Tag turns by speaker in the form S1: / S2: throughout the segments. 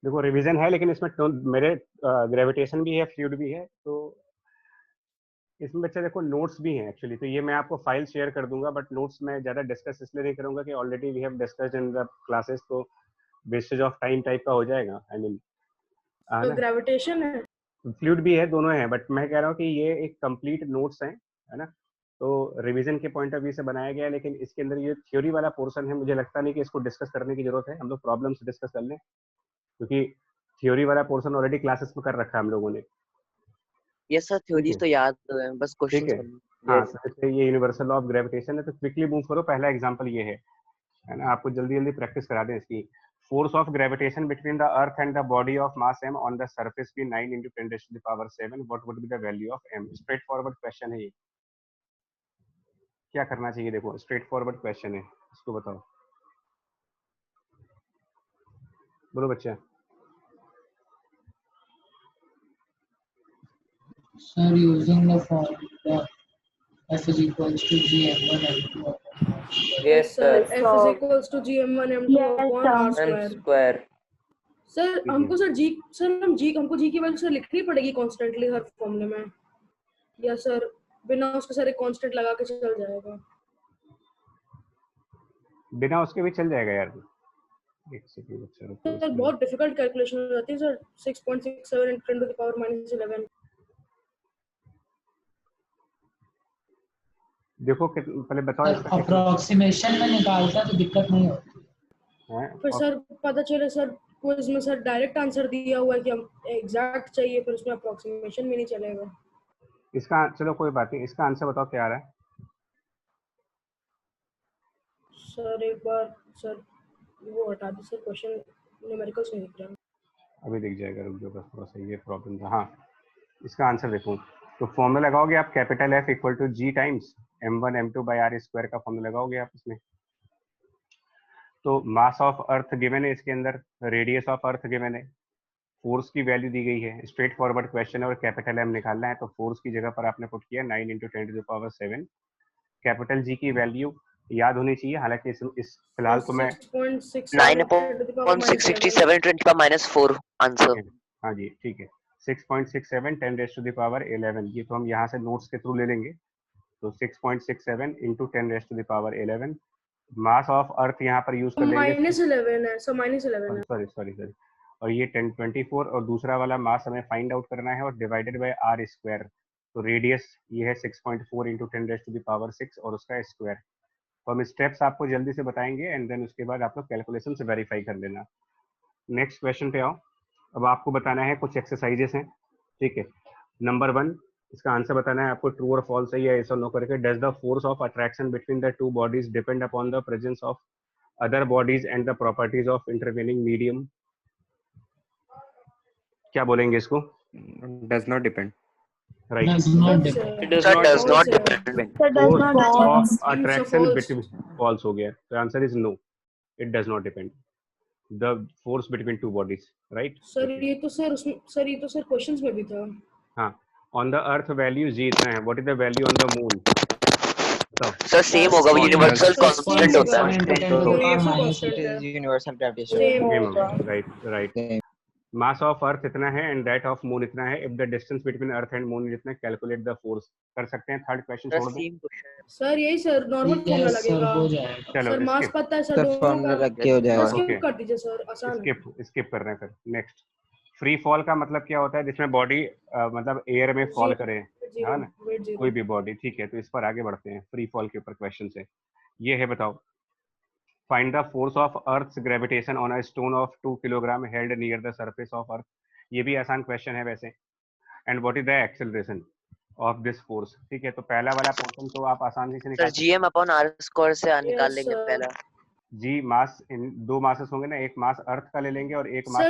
S1: देखो रिवीजन है, लेकिन इसमें मेरे ग्रेविटेशन भी है, फ्लूइड भी है, तो इसमें बच्चे देखो नोट्स भी हैं एक्चुअली, तो ये मैं आपको फाइल शेयर कर दूंगा, बट नोट्स में ज़्यादा डिस्कस इसलिए नहीं करूंगा कि already we have discussed in the classes, तो वेस्टेज ऑफ टाइम टाइप का हो जाएगा। आई मीन
S2: तो ग्रेविटेशन है,
S1: फ्लूइड भी है, दोनों है, बट मैं कह रहा हूँ कि ये एक कंप्लीट नोट्स हैं, है ना, तो रिवीजन के पॉइंट ऑफ व्यू से बनाया गया है, लेकिन इसके अंदर ये थ्योरी वाला पोर्शन है, मुझे लगता नहीं कि इसको डिस्कस करने की जरूरत है, हम लोग प्रॉब्लम्स डिस्कस कर लें, क्योंकि थ्योरी वाला पोर्शन ऑलरेडी क्लासेस में कर रखा है हम लोगों ने।
S3: यस सर, थ्योरीज तो याद है, बस
S1: ठीक
S3: क्वेश्चंस
S1: है,
S3: करने।
S1: हाँ,
S3: यस
S1: तो जैसे ये यूनिवर्सल लॉ ऑफ ग्रेविटेशन है, तो क्विकली मूव करो, पहला एग्जांपल ये है ना, आपको जल्दी जल्दी प्रैक्टिस करा दें इसकी। Force of gravitation between the earth and the body of mass m on the surface भी 9 into 10⁻⁷ what would be the value of m? Straight forward question है ये, क्या करना चाहिए, देखो स्ट्रेट फॉरवर्ड क्वेश्चन है, इसको बताओ, बोलो बच्चे।
S4: Sir, using the formula F is equals to gm1 m2 upon r square.
S2: yes sir,
S5: Yes,
S2: F is
S5: sir.
S2: equals to gm1 m2
S5: Yes,
S2: upon r
S5: sir.
S2: square.
S5: Square.
S2: Sir हमको sir जी, sir हमको जी की value sir लिखनी पड़ेगी constantly हर फॉर्मूले में, या sir बिना उसके सर एक कांस्टेंट लगा के चल जाएगा?
S1: बिना उसके भी चल जाएगा यार, एक सेकंड बच्चा रुको,
S2: सर बहुत डिफिकल्ट कैलकुलेशन हो जाती है sir, 6.67 into 10 to the power minus 11।
S1: देखो पहले बताओ इसका
S4: अप्रोक्सीमेशन में निकालता तो दिक्कत नहीं होती
S1: है।
S2: फिर सर पता चले सर क्विज में सर डायरेक्ट आंसर दिया हुआ है कि हम एग्जैक्ट चाहिए, फिर उसमें अप्रोक्सीमेशन भी नहीं चलेगा।
S1: इसका चलो कोई बात नहीं, इसका आंसर बताओ क्या आ रहा है।
S2: सर एक बार सर वो हटा दो सर, क्वेश्चन न्यूमेरिकल्स नहीं दिख रहा।
S1: अभी दिख जाएगा, रुक जाओ बस थोड़ा सा, ये प्रॉब्लम था। हाँ, इसका आंसर देखो, तो फॉर्मूला लगाओगे आप, capital F equal to G times m1 m2 by are square का फॉर्मूला लगाओगे आप इसमें। तो मास ऑफ अर्थ गिवन है, इसके अंदर रेडियस ऑफ अर्थ गिवन है, फोर्स की वैल्यू दी गई है, स्ट्रेट फॉरवर्ड क्वेश्चन है और कैपिटल M निकालना है, तो फोर्स की जगह पर आपने पुट किया 9 into 10⁻⁷। कैपिटल G की वैल्यू याद होनी चाहिए, हालांकि इस फिलहाल तो मैं
S3: 9.667 10⁻⁴ आंसर।
S1: हाँ जी ठीक है, 6.67 10⁻11, ये तो हम यहाँ से नोट्स के थ्रू ले लेंगे, तो 6.67 into 10⁻11 मास ऑफ अर्थ यहाँ पर यूज कर लेंगे,
S2: -11 है, सो -11 है,
S1: सॉरी, और ये 1024, और दूसरा वाला मास हमें फाइंड आउट करना है और डिवाइडेड बाय आर स्क्वायर, तो रेडियस ये है 6.4 into 10⁻6 और उसका स्क्वायर। तो हम स्टेप्स आपको जल्दी से बताएंगे एंड देन उसके बाद आप लोग कैलकुलेशन से वेरीफाई कर लेना। नेक्स्ट क्वेश्चन पे आओ, अब आपको बताना है कुछ एक्सरसाइजेस हैं, ठीक है। नंबर 1, इसका आंसर बताना है आपको, ट्रू और फॉल्स है या ऐसा नो करके। Does the force of attraction between the two bodies depend upon the presence of other bodies and the properties of intervening medium? क्या बोलेंगे इसको?
S6: Does not depend.
S1: Right,
S4: does not depend
S3: It does not depend.
S5: Sir, does
S1: force
S5: not
S1: of
S5: depend.
S1: Attraction between, false हो गया, तो answer is no, it does not depend the force between two bodies, right.
S2: Sir ये तो sir उसमें sir ये तो sir questions में भी था।
S1: हाँ, ऑन द अर्थ वैल्यू जी इतना है, what is the value on the moon?
S3: Sir same होगा, वो यूनिवर्सल कांस्टेंट होता है।
S5: Universal gravitation.
S2: Same
S1: right. Mass of अर्थ इतना है एंड दैट ऑफ मून इतना है, if the distance between earth and moon इतना, कैलकुलेट द फोर्स। कर सकते हैं, थर्ड क्वेश्चन छोड़ दो
S2: सर, यही sir normal formula
S4: yes sir
S2: लगेगा।
S4: हो जाएगा।
S1: चलो
S2: सर मास
S1: स्किप
S2: पता है सर,
S5: फॉर्मूला रख के हो जाएगा।
S2: स्किप कर दीजिए सर, आसान है।
S1: स्किप कर रहे हैं। फिर नेक्स्ट, फ्री फॉल का मतलब क्या होता है? जिसमें बॉडी मतलब एयर में फॉल करे, है ना, कोई भी बॉडी, ठीक है। तो इस पर आगे बढ़ते हैं, फ्री फॉल के ऊपर क्वेश्चन से। ये है, बताओ, find the force of earth's gravitation on a stone of 2 kilogram held near the surface of earth. ये भी आसान क्वेश्चन है वैसे। And what is the acceleration of this force? ठीक है, तो पहला वाला पोर्शन तो आप आसानी से निकाल
S3: sir GM upon are square से निकाल लेंगे पहला।
S1: जी मास, इन दो मासेस होंगे ना, एक मास अर्थ का ले लेंगे और एक mass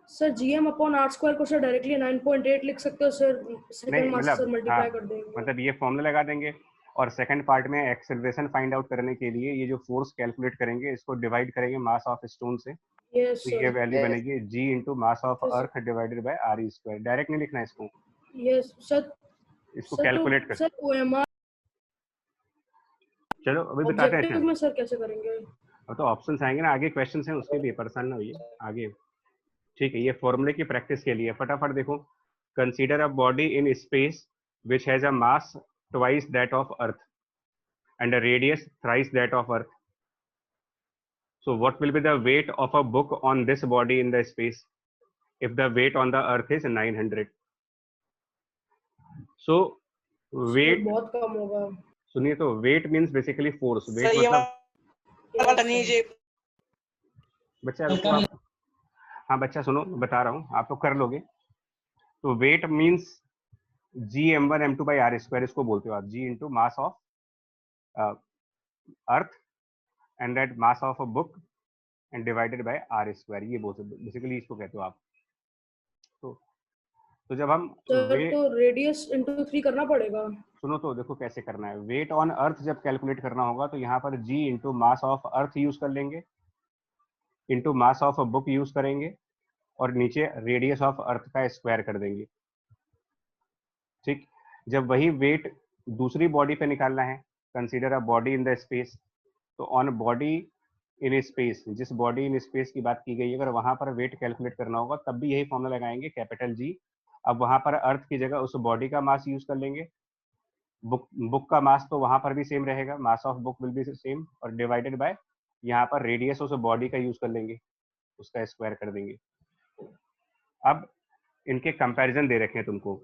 S2: sir GM upon are square को सर डायरेक्टली 9.8 लिख सकते हो सर, सेकंड मास से मल्टीप्लाई कर देंगे,
S1: मतलब ये फॉर्मूला लगा देंगे। और सेकंड पार्ट में एक्सेलरेशन फाइंड आउट करने के लिए ये जो फोर्स कैलकुलेट करेंगे, इसको डिवाइड करेंगे मास ऑफ स्टोन से, तो ये वैल्यू बनेगी g into mass of earth divided by R square. Direct नहीं लिखना इसको,
S2: यस सर,
S1: इसको कैलकुलेट कर।
S2: सर ओएमआर,
S1: चलो अभी बताते हैं।
S2: ऑब्जेक्टिव में सर कैसे करेंगे?
S1: अब तो ऑप्शंस आएंगे ना, आगे क्वेश्चंस हैं उसके लिए, परेशान ना होइए आगे। ठीक है, ये फॉर्मूले की प्रैक्टिस के लिए फटाफट देखो. Consider a body in space which has a mass twice that of earth and a radius thrice that of earth. So what will be the weight of a book on this body in the space if the weight on the earth is 900? So weight,
S2: बहुत कम होगा.
S1: सुनिए तो, weight means basically force. weight
S5: sir ये
S1: मतलब
S5: वाला नीचे
S1: बच्चा रुको आप. हाँ बच्चा सुनो, बता रहा हूँ, आप तो कर लोगे. तो weight means G(m1 m2 by r square) इसको बोलते हो आप. G into mass of earth and that mass of a book and divided by r square, ये बोलते हो बेसिकली, इसको कहते हो आप. तो जब हम
S2: सर तो रेडियस into 3 करना पड़ेगा.
S1: सुनो तो देखो कैसे करना है. वेट ऑन अर्थ जब कैलकुलेट करना होगा तो यहाँ पर G into mass of earth use कर लेंगे, into mass of book use करेंगे, और नीचे रेडियस ऑफ अर्थ का स्क्वायर कर देंगे. ठीक. जब वही वेट दूसरी बॉडी पे निकालना है, consider a body in the space, तो ऑन बॉडी इन स्पेस, जिस बॉडी इन स्पेस की बात की गई, अगर वहां पर वेट कैलकुलेट करना होगा तब भी यही फॉर्मूला लगाएंगे, कैपिटल G. अब वहां पर अर्थ की जगह उस बॉडी का मास यूज कर लेंगे. बुक का मास तो वहां पर भी सेम रहेगा, mass of book will be same, और डिवाइडेड बाय यहाँ पर रेडियस उस बॉडी का यूज कर लेंगे, उसका स्क्वायर कर देंगे. अब इनके कंपैरिजन दे रखे हैं तुमको.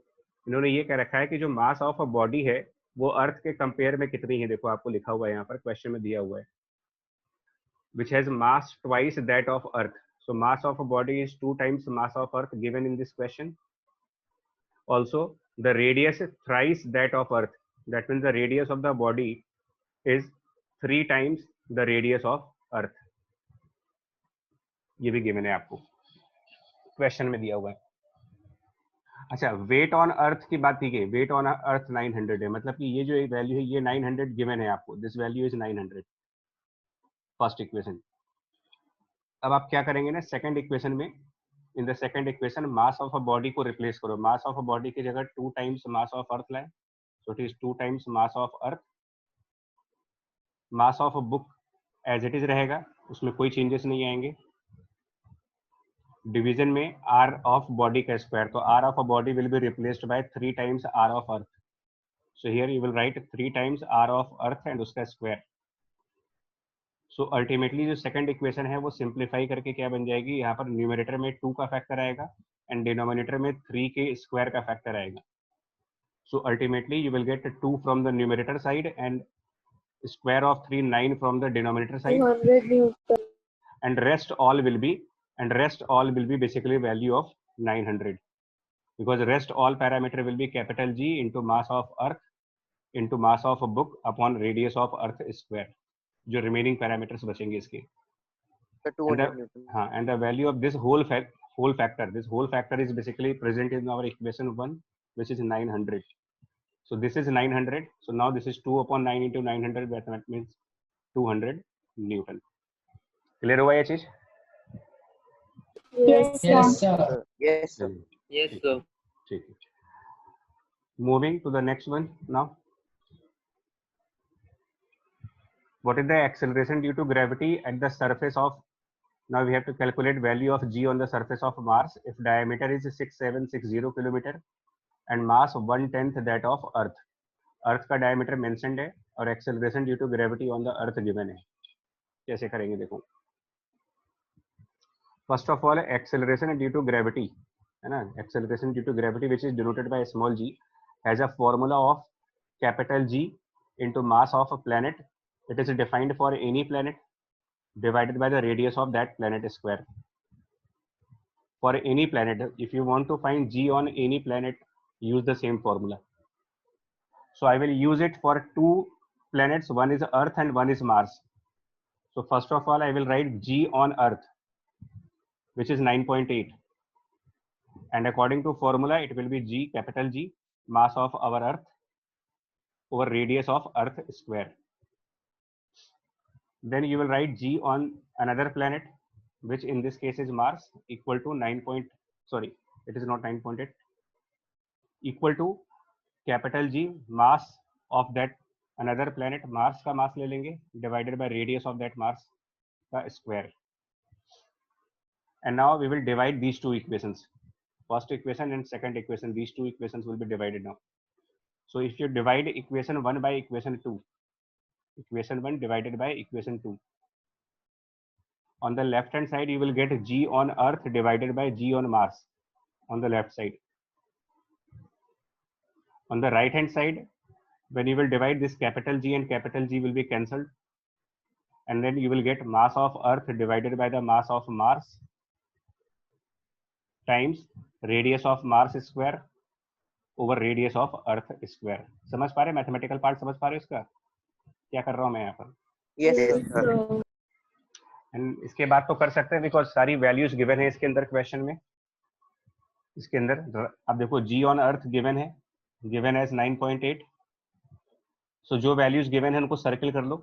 S1: इन्होंने ये कह रखा है कि जो मास ऑफ अ बॉडी है वो अर्थ के कंपेयर में कितनी है. देखो आपको लिखा हुआ है यहाँ पर, क्वेश्चन में दिया हुआ है, which has mass twice that of earth. So mass of a body is 2 times mass of earth given in this question. Also the radius thrice that of earth. That means the radius of the body is 3 times the radius of earth. ये भी given है आपको, question में दिया हुआ है. अच्छा, wait on earth की बात की गई. वेट ऑन अर्थ 900 है, मतलब कि ये जो वैल्यू है ये 900 गिवन है आपको. This value is 900, first equation. अब आप क्या करेंगे ना, सेकंड इक्वेशन में, in the second equation mass of a body को रिप्लेस करो. मास ऑफ अ बॉडी की जगह 2 टाइम्स मास ऑफ अर्थ लाए, so it is 2 times mass of earth. Mass of a book as it is रहेगा, उसमें कोई changes नहीं आएंगे. डिवीजन में आर ऑफ बॉडी का स्क्वायर, तो R of a body will be replaced by 3 times R of earth. So here you will write 3 times R of earth and उसका square. So ultimately जो second equation है वो simplify करके क्या बन जाएगी, यहाँ पर न्यूमरेटर में 2 का फैक्टर आएगा एंड डिनोमिनेटर में 3 के स्क्वायर का फैक्टर आएगा. So ultimately you will get 2 from the numerator side and square of 3 9 from the denominator side,
S2: 200 Newton.
S1: and rest all will be basically value of 900, because rest all parameter will be capital G into mass of earth into mass of a book upon radius of earth square. जो remaining parameters बचेंगे इसके.
S3: The 200 Newton.
S1: हाँ, and the value of this whole factor is basically present in our equation 1, which is 900. So this is 900. So now this is 2 upon 9 into 900. That means 200 Newton. Clear हुआ ये चीज?
S2: Yes,
S4: Yes, sir.
S3: Yes, sir.
S6: Yes, sir.
S1: ठीक है. Moving to the next one now. What is the acceleration due to gravity at the surface of? Now we have to calculate value of G on the surface of Mars if diameter is 6760 kilometer and mass 1/10 that of Earth. अर्थ का diameter mentioned है और acceleration due to gravity on the earth given है. कैसे करेंगे देखो. First of all acceleration due to gravity है ना, acceleration due to gravity which is denoted by small g has a formula of capital G into mass of a planet. It is defined for any planet divided by the radius of that planet square. For any planet, if you want to find G on any planet, use the same formula. So I will use it for 2 planets, one is Earth and one is Mars. So first of all, I will write G on Earth, which is 9.8. And according to formula, it will be G, capital G, mass of our Earth over radius of Earth square. Then you will write G on another planet, which in this case is Mars, equal to it is not 9.8, equal to capital G mass of that another planet. Mars का मास ले लेंगे divided by radius of that Mars का square. And now we will divide these two equations, first equation and second equation. These two equations will be divided now. So if you divide equation 1 by equation 2, equation 1 divided by equation 2, on the left hand side you will get G on Earth divided by G on Mars on the left side. On the right hand side, when you will divide this, capital G and capital G will be cancelled, and then you will get mass of Earth divided by the mass of Mars times radius of Mars square over radius of Earth square. समझ पा रहे, mathematical part समझ पा रहे इसका क्या कर रहा हूं मैं यहाँ पर?
S3: Yes, sir.
S1: एंड इसके बाद तो कर सकते हैं बिकॉज सारी वैल्यूज गिवन है इसके अंदर क्वेश्चन में. इसके अंदर अब देखो G ऑन अर्थ गिवन है, गिवन एज 9.8. सो जो वैल्यूज गिवन है उनको सर्किल कर लो.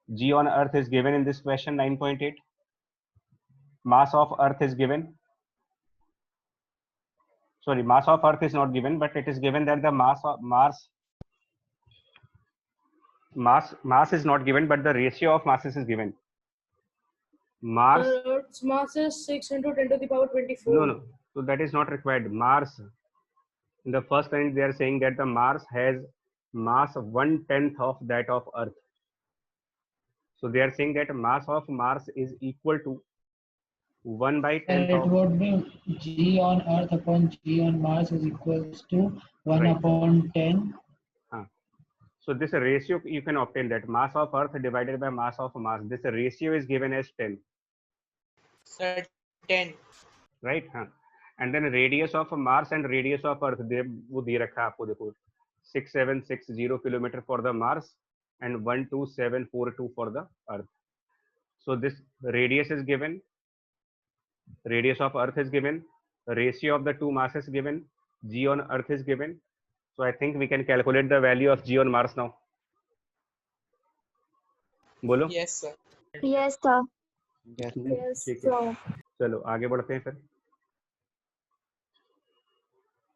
S1: G on earth is given in this question 9.8. Mass of earth is given. Sorry, mass of earth is not given, but it is given that the mass of mass is not given, but the ratio of masses is given. Mars.
S2: Earth's mass is 6 into 10 to the power 24.
S1: No. So that is not required. Mars. In the first line, they are saying that the Mars has mass 1/10 of that of Earth. So they are saying that mass of Mars is equal to 1/10
S4: it
S1: of.
S4: would be G on Earth upon G on Mars is equals to 1
S1: Right.
S4: upon 10.
S1: So this ratio you can obtain that mass of Earth divided by mass of Mars. This ratio is given as 10.
S5: Sir, 10.
S1: Right? And then radius of Mars and radius of Earth वो दे रखा है आपको, देखो 6760 kilometer for the Mars and 12742 for the Earth. So this radius is given, radius of Earth is given, the ratio of the two masses given, G on Earth is given. So I think we can calculate the value of G on Mars now. बोलो.
S5: Yes, sir.
S7: Yes, sir.
S1: Yes, sir. चलो आगे बढ़ते हैं फिर.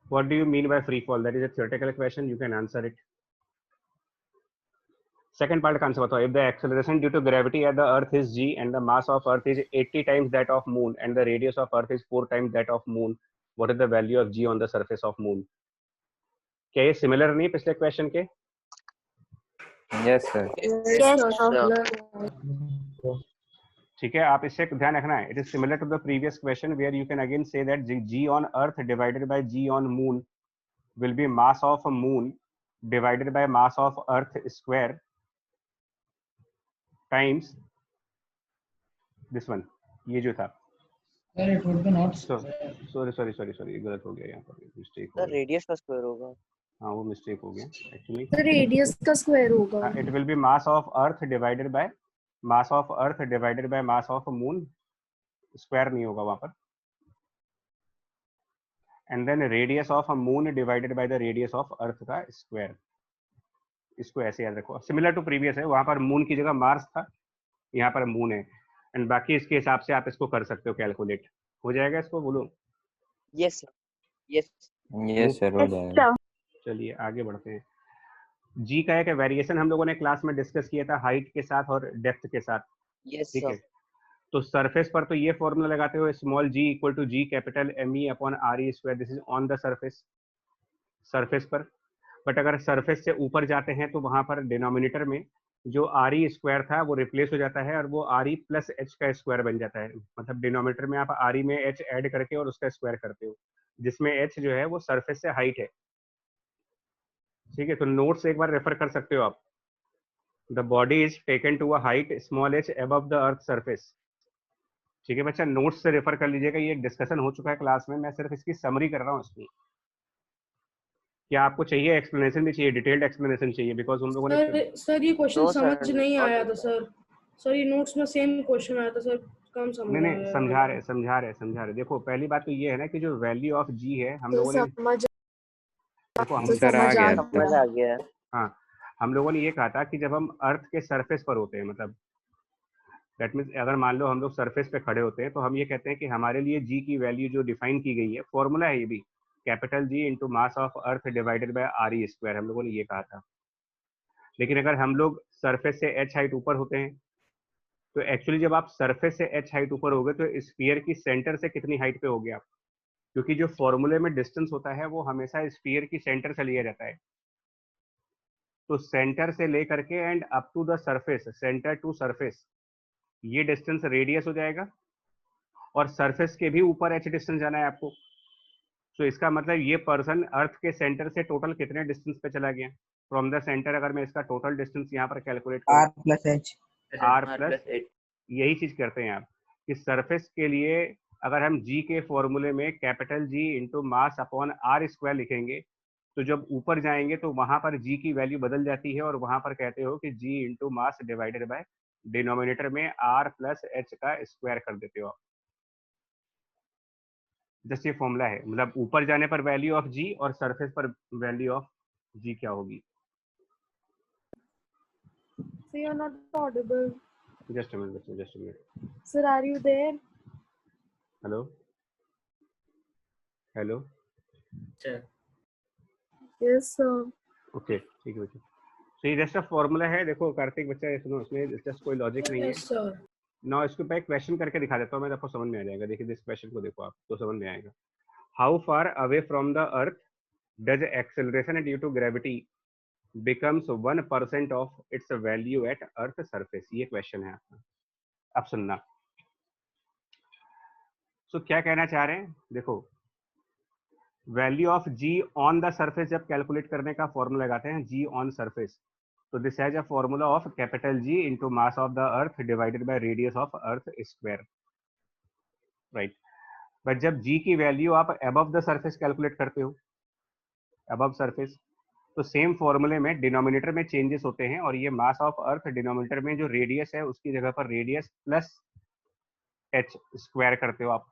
S1: What do you mean by free fall? That is a theoretical question. You can answer it. Second part का answer बताओ. If the acceleration due to gravity at the Earth is g and the mass of Earth is 80 times that of Moon and the radius of Earth is 4 times that of Moon, what is the value of g on the surface of Moon? क्या ये similar नहीं पिछले question के?
S6: Yes, sir.
S7: Yes, sir.
S1: ठीक है, आप इससे ध्यान रखना है. It is similar to the previous question where you can again say that g on Earth divided by g on Moon will be mass of Moon divided by mass of Earth square times this one. ये जो था.
S4: Sir, it would be not.
S1: Sorry, गलत हो गया यहाँ पर, mistake हो
S3: Sir,
S1: गया.
S3: radius का square होगा.
S1: हाँ वो मिस्टेक हो गया एक्चुअली.
S2: तो रेडियस का स्क्वायर होगा.
S1: It will be mass of Earth divided by mass of Earth divided by mass of Moon, square नहीं होगा वहाँ पर. And then radius of a Moon divided by the radius of Earth का square. इसको ऐसे याद रखो. Similar to previous है, वहाँ पर Moon की जगह Mars था, यहाँ पर Moon है. एंड बाकी इसके हिसाब से आप इसको कर सकते हो कैलकुलेट. हो जाएगा इसको बोलो.
S3: Yes, sir. Yes.
S6: Yes, sir. हो जाएगा.
S1: चलिए आगे बढ़ते हैं. जी का एक वेरिएशन हम लोगों ने क्लास में डिस्कस किया था हाइट के साथ और डेप्थ के साथ.
S3: Yes,
S1: ठीक
S3: sir.
S1: है. तो सरफेस पर तो ये फॉर्मूला लगाते हो small g equal to G capital ME upon RE square. This is on the surface, surface पर. बट अगर सरफेस से ऊपर जाते हैं तो वहां पर डिनोमिनेटर में जो RE स्क्वायर था वो रिप्लेस हो जाता है और वो RE प्लस H का स्क्वायर बन जाता है. मतलब डिनोमिनेटर में आप RE में H ऐड करके और उसका स्क्वायर करते हो, जिसमें H जो है वो सरफेस से हाइट है. ठीक है, तो नोट्स एक बार रेफर कर सकते हो आप. The body is taken to a height small h above the earth surface. ठीक है बच्चा, नोट्स से रेफर कर लीजिएगा. ये डिस्कशन हो चुका है क्लास में, मैं सिर्फ इसकी समरी कर रहा हूँ इसकी. क्या आपको चाहिए एक्सप्लेनेशन भी चाहिए, डिटेल्ड एक्सप्लेनेशन चाहिए? बिकॉज हम लोगों ने
S2: सर ये क्वेश्चन
S3: No, sir,
S2: समझ नहीं
S3: not
S2: आया था
S3: like
S2: सर. सर ये नोट्स में सेम क्वेश्चन आया था सर, कम समझ
S1: नहीं
S2: आया.
S1: समझा रहे. देखो पहली बात तो ये है ना कि जो वैल्यू ऑफ जी है हम लोगों ने, देखो हम
S6: सर आ गया.
S3: समझ आ गया.
S1: हाँ हम लोगों ने ये कहा था कि जब हम अर्थ के सरफेस पर होते हैं, मतलब दैट मीन्स अगर मान लो हम लोग सरफेस पे खड़े होते हैं तो हम ये कहते हैं कि हमारे लिए जी की वैल्यू जो डिफाइन की गई है, फॉर्मूला है ये भी, capital G into mass of earth divided bye RE square, हम लोगों ने ये कहा था. लेकिन अगर हम लोग सरफेस से h हाइट ऊपर होते हैं तो एक्चुअली जब आप सरफेस से h हाइट ऊपर हो गए तो स्फीयर की सेंटर से कितनी हाइट पे हो गए आप, क्योंकि जो फॉर्मूले में डिस्टेंस होता है वो हमेशा स्फीयर की सेंटर से लिया जाता है। तो सेंटर से लेकर के end up to the surface, centre to surface, ये डिस्टेंस रेडियस हो जाएगा, और सरफेस के भी ऊपर h डिस्टेंस जाना है आपको। तो इसका मतलब ये पर्सन अर्थ के सेंटर से टोटल कितने डिस्टेंस पे चला गया फ्रॉम द सेंटर। अगर मैं इसका टोटल डिस्टेंस यहाँ पर कैलकुलेट करूँ,
S8: r plus h,
S1: r plus, यही चीज करते हैं आप कि सरफेस के लिए अगर हम g के फॉर्मूले में capital G into mass upon are square लिखेंगे, तो जब ऊपर जाएंगे तो वहां पर g की वैल्यू बदल जाती है और वहां पर कहते हो कि g into mass divided by denominator में r प्लस h का स्क्वायर कर देते हो आप। जस्ट ये फॉर्मूला है, मतलब ऊपर जाने पर वैल्यू ऑफ g और सरफेस पर वैल्यू ऑफ g क्या होगी।
S9: So you're not audible.
S1: Just a minute, just a minute.
S9: Sir, are you there?
S1: Hello hello,
S9: Yes, sir.
S1: Okay ठीक है बच्चे। तो ये जस्ट फॉर्मूला है, देखो कार्तिक बच्चा ये सुनो, इसमें जस्ट कोई लॉजिक नहीं है।
S2: Yes sir.
S1: ना इसके ऊपर एक क्वेश्चन करके दिखा देता हूँ मैं, आपको समझ में आ जाएगा। देखिए दिस क्वेश्चन को देखो आप तो समझ में आएगा। How far away from the earth does acceleration due to gravity becomes 1% of its value at earth surface, ये क्वेश्चन है आपका। अब सुनना, सो क्या कहना चाह रहे हैं, देखो value of g on the surface जब कैलकुलेट करने का फॉर्मूला लगाते हैं g ऑन सरफेस, तो this has a formula of capital G into mass of the earth divided by radius of earth square, right. But जब g की value आप above the surface calculate करते हो, अबव सरफेस, तो same फॉर्मूले में denominator में चेंजेस होते हैं, और ये मास ऑफ अर्थ डिनोमिनेटर में जो रेडियस है उसकी जगह पर रेडियस प्लस h स्क्वायर करते हो आप।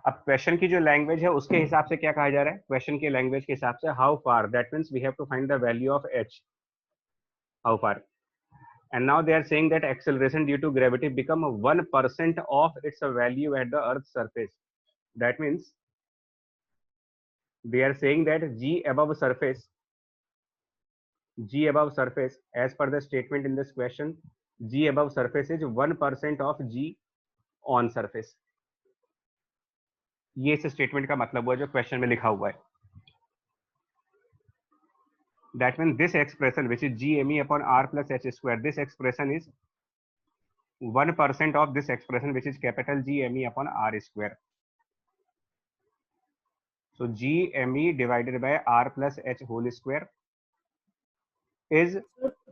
S1: अब क्वेश्चन की जो लैंग्वेज है उसके हिसाब से क्या कहा जा रहा है, क्वेश्चन की लैंग्वेज के हिसाब से how far, that means we have to find the value of h, how far, and now they are saying that acceleration due to gravity become 1% of its value at the earth's surface. That means they are saying that g above surface, as per the statement in this question, g above surface is 1% of g on surface. ये इस statement का मतलब हुआ जो question में लिखा हुआ है। That means this expression which is gme upon r plus h square, this expression is 1% of this expression which is capital gme upon r square. So gme divided by r plus h whole square is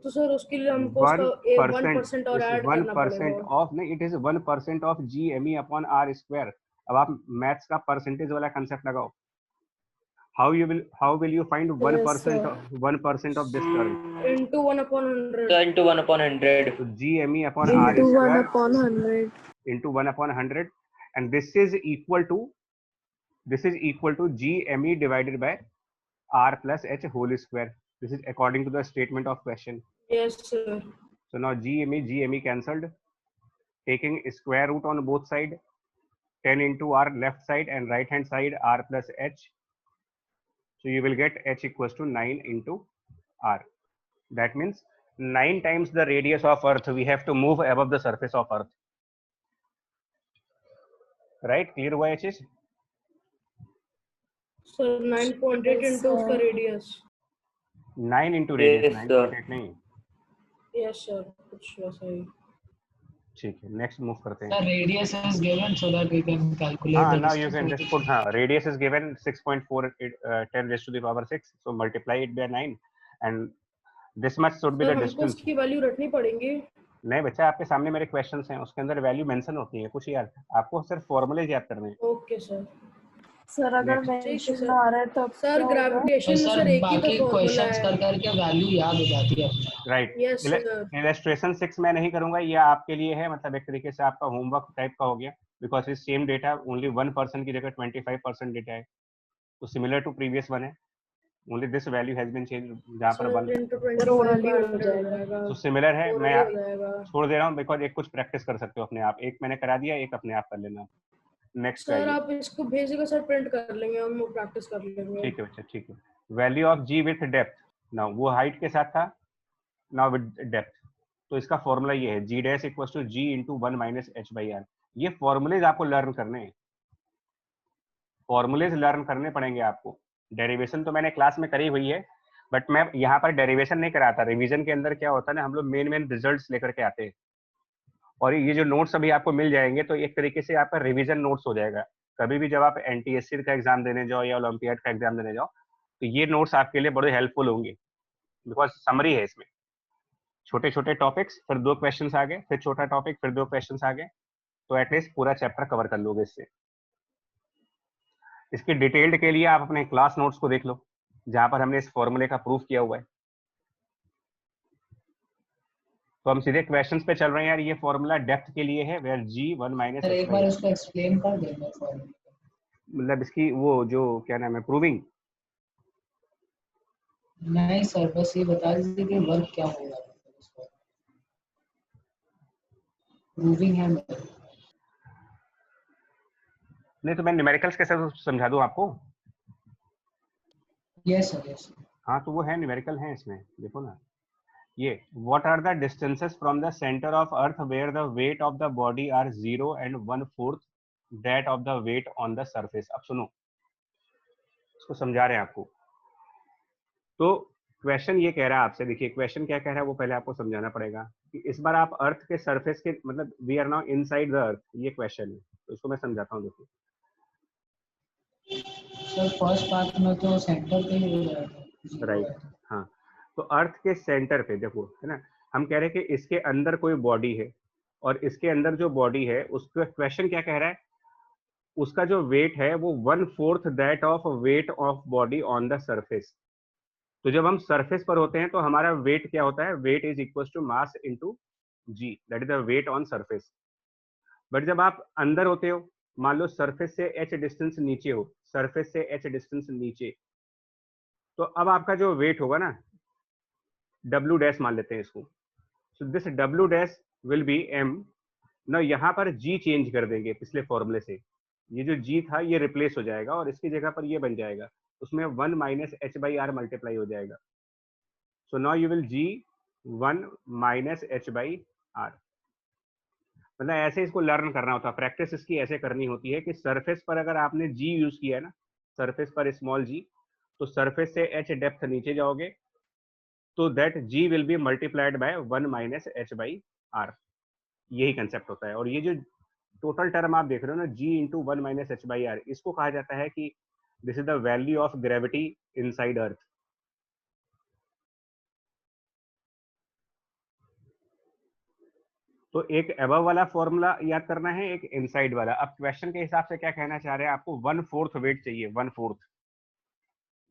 S2: तो sir उसके लिए हमको उसका 1% और add करना
S1: 1%
S2: पड़ेगा।
S1: Of, नहीं, it is 1% of gme upon r square। अब आप मैथ्स का परसेंटेज वाला कंसेप्ट लगाओ, how will you find 1% of this term
S2: into 1 upon 100,
S5: So into 1 upon 100.
S1: so gme upon r
S9: Into 1
S1: square
S9: upon 100.
S1: into 1 upon 100, and this is equal to gme divided by r plus h whole square. This is according to the statement of question.
S2: yes sir।
S1: So now gme cancelled, taking square root on both side, 10 into r left side and right hand side r plus h, so you will get h equals to 9 into r. That means 9 times the radius of earth we have to move above the surface of earth, right? Clear हुआ ये चीज?
S2: Sir 9.8 into उसका radius.
S1: 9 into radius,
S5: Yes, sir.
S1: 9.8 नहीं।
S2: Yes sir, कुछ वैसा ही।
S1: ठीक है, next move करते
S4: The
S1: हैं।
S4: radius is given so that we can calculate
S1: हाँ,
S4: the
S1: now you
S4: distance.
S1: can just put, हाँ, radius is given 6.4 10 raised to the power 6, so multiply it by 9 and this much should be
S2: sir
S1: the
S2: हमको
S1: distance.
S2: उसकी value रखनी पड़ेगी।
S1: नहीं बच्चा, आपके सामने मेरे क्वेश्चंस हैं, उसके अंदर वैल्यू मेंशन होती है कुछ यार, आपको सिर्फ फॉर्मूले याद करने हैं।
S2: Okay sir.
S9: सर अगर
S1: Next.
S9: मेंशन ना आ रहा है तब
S2: सर
S9: क्या होगा?
S2: ग्रेविटेशन
S4: तो
S2: में
S4: सर
S2: सर एक ही
S4: बाकी
S2: तो फॉर्मूला
S4: क्वेश्चंस
S2: है।
S4: कर करके वैल्यू याद हो जाती है अपने।
S1: Right,
S2: yes sir.
S1: इलस्ट्रेशन 6 मैं नहीं करूंगा, ये आपके लिए है, मतलब एक तरीके से आपका होमवर्क टाइप का हो गया, बिकॉज इस सेम डेटा ओनली 1% की जगह 25% डेटा है, तो सिमिलर टू प्रीवियस वन है, only this value has been change, जहां पर
S2: सर
S1: 1
S2: into 25 हो जाएगा।
S1: तो सिमिलर है। मैं
S2: हो जाएगा।
S1: छोड़ दे रहा हूँ बिकॉज एक कुछ प्रैक्टिस कर सकते हो अपने आप, एक मैंने करा दिया, एक अपने आप कर लेना। नेक्स्ट
S2: सर आप इसको भेजिएगा सर, प्रिंट कर लेंगे हम, प्रैक्टिस कर लेंगे।
S1: ठीक है बच्चा, ठीक है। Value of g with depth, now वो हाइट के साथ था, नाउ विद डेप्थ, तो इसका फॉर्मूला ये है g dash equal to g into 1 minus H by r. ये फॉर्मूलेज आपको लर्न करने हैं, फॉर्मूलेज लर्न करने पड़ेंगे आपको। डेरिवेशन तो मैंने क्लास में करी हुई है, बट मैं यहाँ पर डेरिवेशन नहीं कराता। रिवीजन के अंदर क्या होता है ना, हम लोग मेन रिजल्ट्स लेकर के आते हैं, और ये जो नोट्स अभी आपको मिल जाएंगे तो एक तरीके से आपका रिवीजन नोट्स हो जाएगा। कभी भी जब आप एनटीएससी का एग्जाम देने जाओ या ओलंपियाड का एग्जाम देने जाओ तो ये नोट्स आपके लिए बड़े हेल्पफुल होंगे, बिकॉज समरी है इसमें। छोटे छोटे टॉपिक्स, फिर 2 क्वेश्चंस आ गए, फिर छोटा टॉपिक, फिर 2 क्वेश्चंस आ गए, तो एटलीस्ट पूरा चैप्टर कवर कर लोगे इससे। इसकी डिटेल्ड के लिए आप अपने क्लास नोट्स को देख लो, जहां पर हमने इस फॉर्मूले का प्रूफ किया हुआ है। तो हम सीधे क्वेश्चंस पे चल रहे हैं यार। ये फॉर्मूला डेप्थ के लिए है, वेयर g 1 माइनस
S4: सर एक बार इसको एक्सप्लेन कर देना फॉर्मूला,
S1: मतलब इसकी वो जो क्या नाम है, प्रूविंग।
S4: नहीं सर बस ये बता दीजिए कि वर्क क्या होगा, प्रूविंग है।
S1: नहीं तो मैं न्यूमेरिकल्स के साथ समझा दूं आपको।
S4: Yes sir yes.
S1: हाँ तो वो है, न्यूमेरिकल है इसमें, देखो ना। ये what are the distances from the centre of earth where the weight of the body are 0 and 1/4 that of the weight on the surface. अब सुनो, इसको समझा रहे हैं आपको। तो क्वेश्चन ये कह रहा है आपसे, देखिए क्वेश्चन क्या कह रहा है वो पहले आपको समझाना पड़ेगा कि इस बार आप अर्थ के सरफेस के, मतलब we are now inside the earth, ये क्वेश्चन है। तो इसको मैं समझाता हूँ। देखिए
S4: सर फर्स्ट पार्ट में तो सेंटर पे ही हो रहा था,
S1: राइट, हाँ। तो अर्थ के सेंटर पे देखो, है ना, हम कह रहे हैं कि इसके अंदर कोई बॉडी है, और इसके अंदर जो बॉडी है उसका क्वेश्चन क्या कह रहा है, उसका जो वेट है वो 1/4 that of weight of body on the surface. तो जब हम सरफेस पर होते हैं तो हमारा वेट क्या होता है, weight is equal to mass into g, that is the weight on surface. But जब आप अंदर होते हो, मान लो सरफेस से h डिस्टेंस नीचे हो, सरफेस से h डिस्टेंस नीचे, तो अब आपका जो वेट होगा ना, W डैश मान लेते हैं इसको, so this W dash will be m ना। यहाँ पर g चेंज कर देंगे पिछले फॉर्मूले से, ये जो g था ये रिप्लेस हो जाएगा और इसकी जगह पर ये बन जाएगा, उसमें 1 minus H by r multiply हो जाएगा। So now you will g 1 minus H by r. मतलब ऐसे इसको लर्न करना होता है, प्रैक्टिस इसकी ऐसे करनी होती है कि सरफेस पर अगर आपने g यूज किया है ना, सरफेस पर स्मॉल g, तो सरफेस से h डेप्थ नीचे जाओगे तो that g will be multiplied by 1 minus H by r. यही कंसेप्ट होता है। और ये जो टोटल टर्म आप देख रहे हो ना, g into 1 minus H by R, इसको कहा जाता है कि this is the value of gravity inside earth. तो एक अबव वाला फॉर्मूला याद करना है, एक इनसाइड वाला। अब क्वेश्चन के हिसाब से क्या कहना चाह रहे हैं, आपको 1/4 वेट चाहिए, 1/4।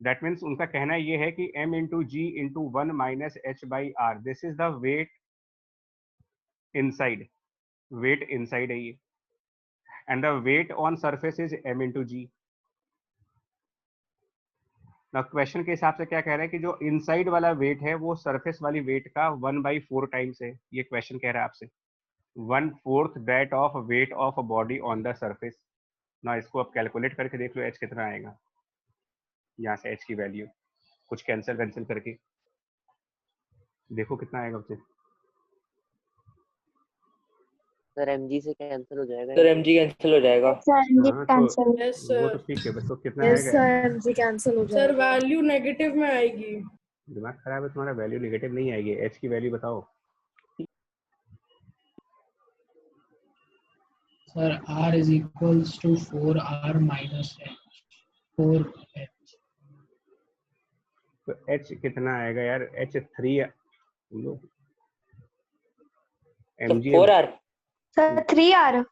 S1: दैट मीन्स उनका कहना ये है कि m into G into 1 minus H by R, this is the weight inside, weight inside है ये, and the weight on surface is m into G. ना क्वेश्चन के हिसाब से क्या कह रहा है कि जो इनसाइड वाला वेट है वो सरफेस वाली वेट का 1/4 टाइम्स है। ये क्वेश्चन कह रहा है आपसे 1/4 that of weight of a body on the surface. ना इसको आप कैलकुलेट करके देख लो h कितना आएगा। यहाँ से h की वैल्यू कुछ कैंसिल करके देखो कितना आएगा उससे।
S3: सर mg से कैंसिल हो जाएगा।
S5: सर mg कैंसिल हो जाएगा।
S7: Sir cancel.
S2: यस
S1: वो
S2: सर।
S1: तो ठीक है, बस तो कितना
S9: यस
S1: आएगा।
S9: सर एमजी कैंसिल हो
S2: सर
S9: जाएगा।
S2: वैल्यू नेगेटिव में आएगी।
S1: दिमाग खराब है तुम्हारा, वैल्यू नेगेटिव नहीं आएगी। h की वैल्यू बताओ।
S4: Sir r is equals to 4r minus h, 4h।
S1: तो h कितना आएगा यार, h 3 mg
S5: 4r
S7: sir 3R।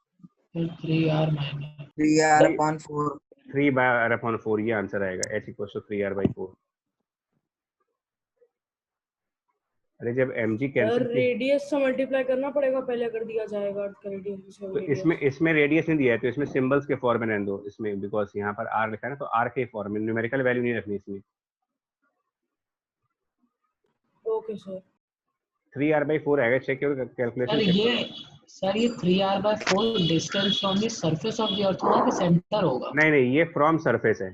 S4: Sir 3r minus
S5: 3r/4
S1: 3/4 ये आंसर आएगा, h इक्वल टू 3r/4। अरे जब mg
S2: सर
S1: कैंसिल की,
S2: रेडियस से मल्टीप्लाई करना पड़ेगा पहले अगर दिया जाएगा अर्थ का रेडियस।
S1: तो इसमें रेडियस नहीं दिया है, तो इसमें सिंबल्स के फॉर्म में रहने दो इसमें, बिकॉज यहाँ पर r लिखा है ना, तो r के फॉर्म में, न्यूमेरिकल वैल्यू नहीं रखनी इसमें।
S2: Okay sir.
S1: 3r/4 आएगा, चेक करो कैलकुलेशन
S4: सर
S1: चेक
S4: ये
S1: करो।
S4: सर ये 3r/4 distance from the surface of the earth होगा कि सेंटर होगा?
S1: नहीं ये फ्रॉम सरफेस है,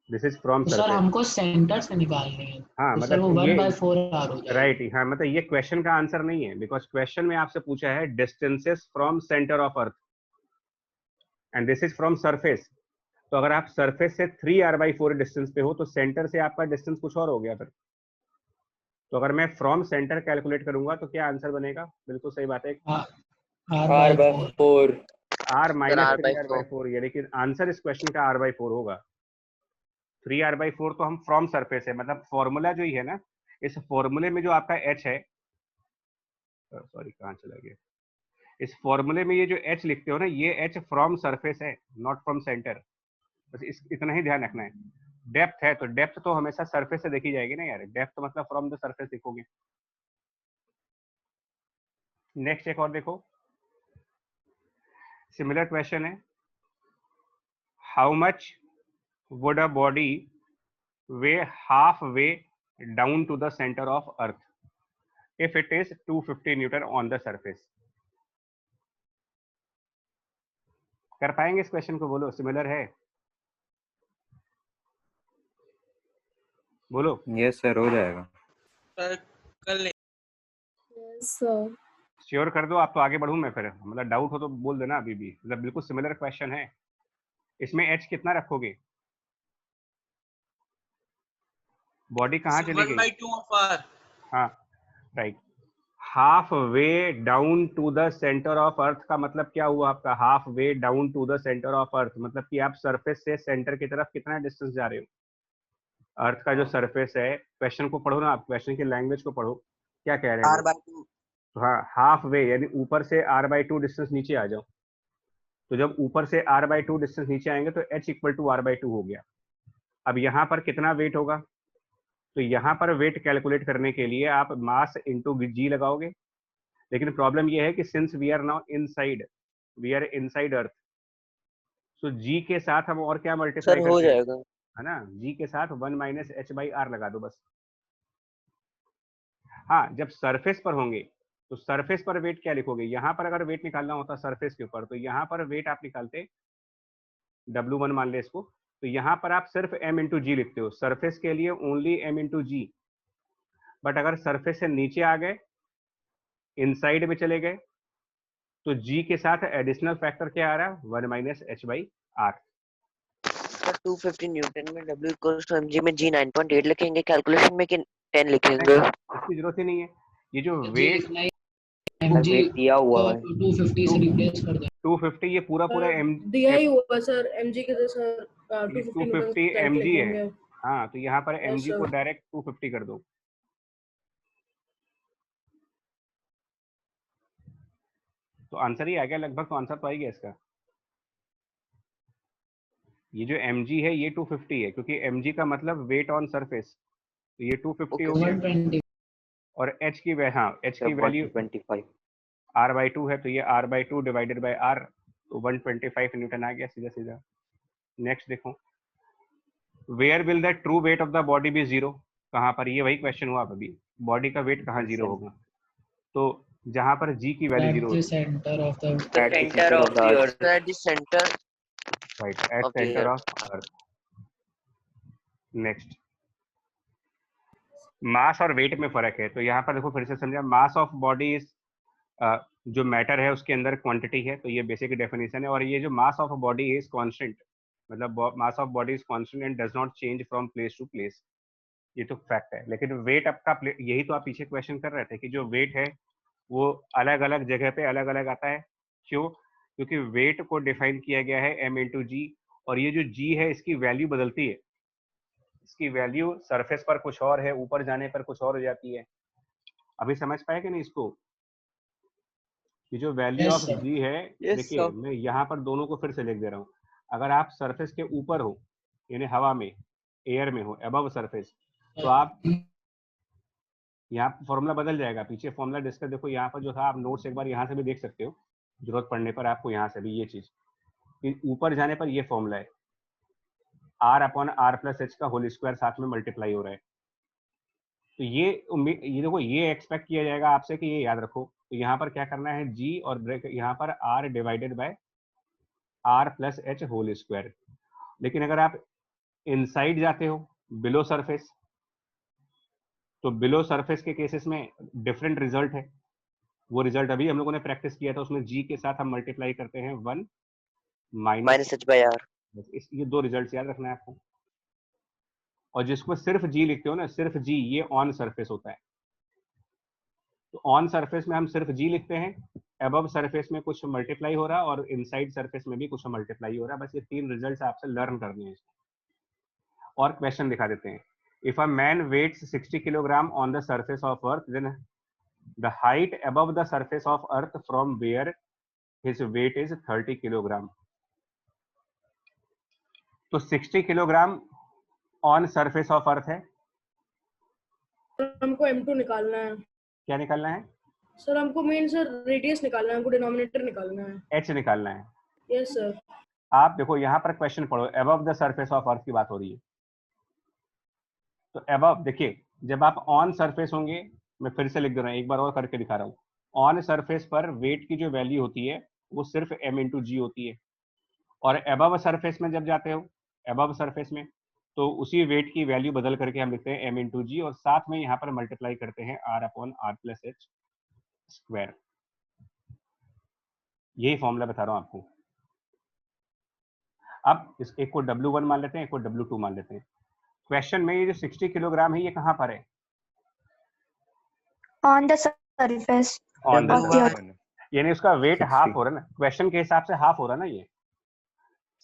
S1: दिस इज फ्रॉम
S4: तो सर
S1: सरफेस।
S4: हमको सेंटर से निकालने हैं।
S1: हाँ
S4: तो सर वो
S1: मतलब
S4: 1/4 आर हो जाएगा।
S1: राइट, हाँ मतलब ये क्वेश्चन का आंसर नहीं है, बिकॉज क्वेश्चन में आपसे पूछा है distances from centre of earth and this is from surface. तो अगर आप सरफेस से 3r/4 डिस्टेंस पे हो तो सेंटर से आपका डिस्टेंस कुछ और हो गया फिर। तो अगर मैं फ्रॉम सेंटर कैलकुलेट करूंगा तो क्या आंसर बनेगा? बिल्कुल सही बात है,
S5: R/4
S1: r minus
S3: R/4
S1: 3r/4, यानी कि आंसर इस क्वेश्चन का r/4 होगा। 3r/4 तो हम फ्रॉम सरफेस है, मतलब फॉर्मूला जो ही है ना, इस फॉर्मूले में जो आपका h है, सॉरी कहाँ चला गया, इस फॉर्मूले में ये जो h लिखते हो ना, ये h फ्रॉम सरफेस है, नॉट फ्रॉम सेंटर। बस इतना ही ध्यान रखना है। डेप्थ है तो डेप्थ तो हमेशा सरफेस से देखी जाएगी ना यार, डेप्थ मतलब फ्रॉम द सरफेस लिखोगे। नेक्स्ट एक और देखो, सिमिलर क्वेश्चन है, how much would a body weigh half way down to the centre of earth if it is 250 newton on the surface. कर पाएंगे इस क्वेश्चन को? बोलो, सिमिलर है, बोलो।
S6: यस सर, हो जाएगा।
S9: Yes, sir.
S1: श्योर कर दो आप, तो आगे बढ़ूं मैं फिर, मतलब डाउट हो तो बोल देना अभी भी, मतलब बिल्कुल सिमिलर क्वेश्चन है। इसमें एच कितना रखोगे? बॉडी कहाँ चली गई?
S8: 1/2 of r.
S1: हाँ right, half way down to the centre of earth का मतलब क्या हुआ आपका? Half way down to the centre of earth मतलब कि आप सरफेस से सेंटर की तरफ कितना डिस्टेंस जा रहे हो? अर्थ का जो सरफेस है, क्वेश्चन को पढ़ो ना आप, क्वेश्चन की लैंग्वेज को पढ़ो, क्या कह रहे हैं वो?
S5: R/2
S1: तो हाँ, हाफ वे यानी ऊपर से r/2 डिस्टेंस नीचे आ जाओ। तो जब ऊपर से r/2 डिस्टेंस नीचे आएंगे तो h इक्वल टू r/2 हो गया। अब यहाँ पर कितना वेट होगा? तो यहाँ पर वेट कैलकुलेट करने के लिए आप मास इंटू जी लगाओगे, लेकिन प्रॉब्लम ये है कि since we are now inside, we are inside earth, तो जी के साथ हम और क्या
S3: सर
S1: मल्टीप्लाई
S3: हो
S1: करते हैं,
S3: जाएगा।
S1: है ना, जी के साथ 1 माइनस h/r लगा दो बस। हाँ, जब सरफेस पर होंगे तो सरफेस पर वेट क्या लिखोगे? यहाँ पर अगर वेट निकालना होता सरफेस के ऊपर, तो यहाँ पर वेट आप निकालते W1 मान ले इसको, तो यहाँ पर आप सिर्फ m इंटू जी लिखते हो, सरफेस के लिए only m into g. But अगर सरफेस से नीचे आ गए, इनसाइड में चले गए, तो g के साथ एडिशनल फैक्टर क्या आ रहा है? 1 माइनस h/r।
S3: सर 250 न्यूटन में W इक्वल्स टू mg में g 9.8 लिखेंगे कैलकुलेशन में कि 10 लिखेंगे?
S1: इसकी जरूरत ही नहीं है, ये जो वेट
S4: mg
S3: वेट दिया हुआ है।
S4: 250 से रिप्लेस कर दे।
S1: 250 ये पूरा m
S2: दिया ही हुआ सर, mg के जैसा 250 न्यूटन
S1: 250
S2: करंट
S1: mg है।
S2: लिखेंगे।
S1: हाँ, तो यहाँ पर
S2: Yes,
S1: mg को
S2: sir.
S1: डायरेक्ट 250 कर दो, तो आंसर ही आ गया लगभग, तो आंसर तो आ ही गया इसका। ये जो mg है ये 250 है, क्योंकि mg का मतलब वेट ऑन सरफेस, तो ये 250 हो गया।
S4: 120
S1: और h की वैल्यू
S3: 125
S1: r/2 है, तो ये r/2 डिवाइडेड बाय r, तो 125 न्यूटन आ गया सीधा सीधा। नेक्स्ट देखो, where will the true weight of the body be zero? कहाँ पर? ये वही क्वेश्चन हुआ अभी, बॉडी का वेट कहाँ जीरो होगा? तो जहां पर g की वैल्यू जीरो
S4: at the
S1: होती
S4: center of the
S3: at the center of the earth, at the center
S1: है, right, at
S3: of the
S1: centre
S3: earth.
S1: Of earth. Next, mass और वेट में फर्क है, तो यहाँ पर देखो फिर से समझा, मास ऑफ बॉडी इज जो मैटर है उसके अंदर क्वांटिटी है, तो ये बेसिक डेफिनेशन है। और ये जो mass of body is constant, मतलब mass of body is constant and does not change from place to place, ये तो फैक्ट है। लेकिन वेट आपका, यही तो आप पीछे क्वेश्चन कर रहे थे कि जो वेट है वो अलग अलग जगह पे अलग अलग आता है। क्यों? क्योंकि वेट को डिफाइन किया गया है m इंटू जी, और ये जो g है इसकी वैल्यू बदलती है, इसकी वैल्यू सरफेस पर कुछ और है, ऊपर जाने पर कुछ और हो जाती है। अभी समझ पाए कि नहीं इसको? ये जो वैल्यू ऑफ g है, देखिए मैं यहाँ पर दोनों को फिर से लिख दे रहा हूँ। अगर आप सरफेस के ऊपर हो, यानी हवा में, एयर में हो, अबव सरफेस, तो आप यहाँ फॉर्मूला बदल जाएगा। पीछे फॉर्मूला डिस्कस देखो, यहाँ पर जो था, आप नोट्स एक बार यहाँ से भी देख सकते हो, जरूरत पड़ने पर आपको यहाँ से भी ये चीज, ऊपर जाने पर ये फॉर्मूला है, r/r+h का होल स्क्वायर साथ में मल्टीप्लाई हो रहा है। तो ये देखो, ये एक्सपेक्ट किया जाएगा आपसे कि ये याद रखो। तो यहाँ पर क्या करना है, g और ब्रेक यहाँ पर r divided by r+h whole square. लेकिन अगर आप इनसाइड जाते हो, बिलो सरफेस, तो बिलो सरफेस के केसेस में डिफरेंट रिजल्ट है। वो रिजल्ट अभी हम लोगों ने प्रैक्टिस किया था, उसमें जी के साथ हम मल्टीप्लाई करते हैं 1
S3: माइनस h बाय r।
S1: ये दो रिजल्ट याद रखना है आपको। और जिसको सिर्फ जी लिखते हो ना, सिर्फ जी, ये ऑन सरफेस होता है। तो ऑन सरफेस में हम सिर्फ जी लिखते हैं, अबव सरफेस में कुछ मल्टीप्लाई हो रहा है और इनसाइड सरफेस में भी कुछ मल्टीप्लाई हो रहा है। बस ये 3 रिजल्ट्स आपसे लर्न करने हैं। और क्वेश्चन दिखा देते हैं। If a man weights 60 kilogram on the surface of earth, then the height above the surface of earth from where his weight is 30 kilogram. तो 60 kilogram on surface of earth है।
S2: हमको m2 निकालना है।
S1: क्या निकालना है?
S2: सर हमको main sir radius निकालना है, हमको डिनोमिनेटर निकालना है।
S1: h निकालना है।
S2: Yes sir.
S1: आप देखो यहाँ पर क्वेश्चन पढ़ो, above the surface of earth की बात हो रही है। तो अबव देखिए, जब आप ऑन सरफेस होंगे, मैं फिर से लिख दे रहा हूँ, एक बार और करके दिखा रहा हूँ। ऑन सरफेस पर वेट की जो वैल्यू होती है वो सिर्फ m इंटू जी होती है। और अबव सरफेस में जब जाते हो, अबव सरफेस में, तो उसी वेट की वैल्यू बदल करके हम लिखते हैं m इंटू जी, और साथ में यहाँ पर मल्टीप्लाई करते हैं r upon r plus H square. यही फॉर्मूला बता रहा हूँ आपको। अब इस एक को W1 मान लेते हैं, एक को W2 मान लेते हैं। क्वेश्चन में ये जो 60 किलोग्राम है, ये कहाँ पर है?
S7: On the surface
S1: on the
S7: of the earth.
S1: Surface, यानी उसका वेट हाफ हो रहा है ना, क्वेश्चन के हिसाब से हाफ हो रहा है ना। ये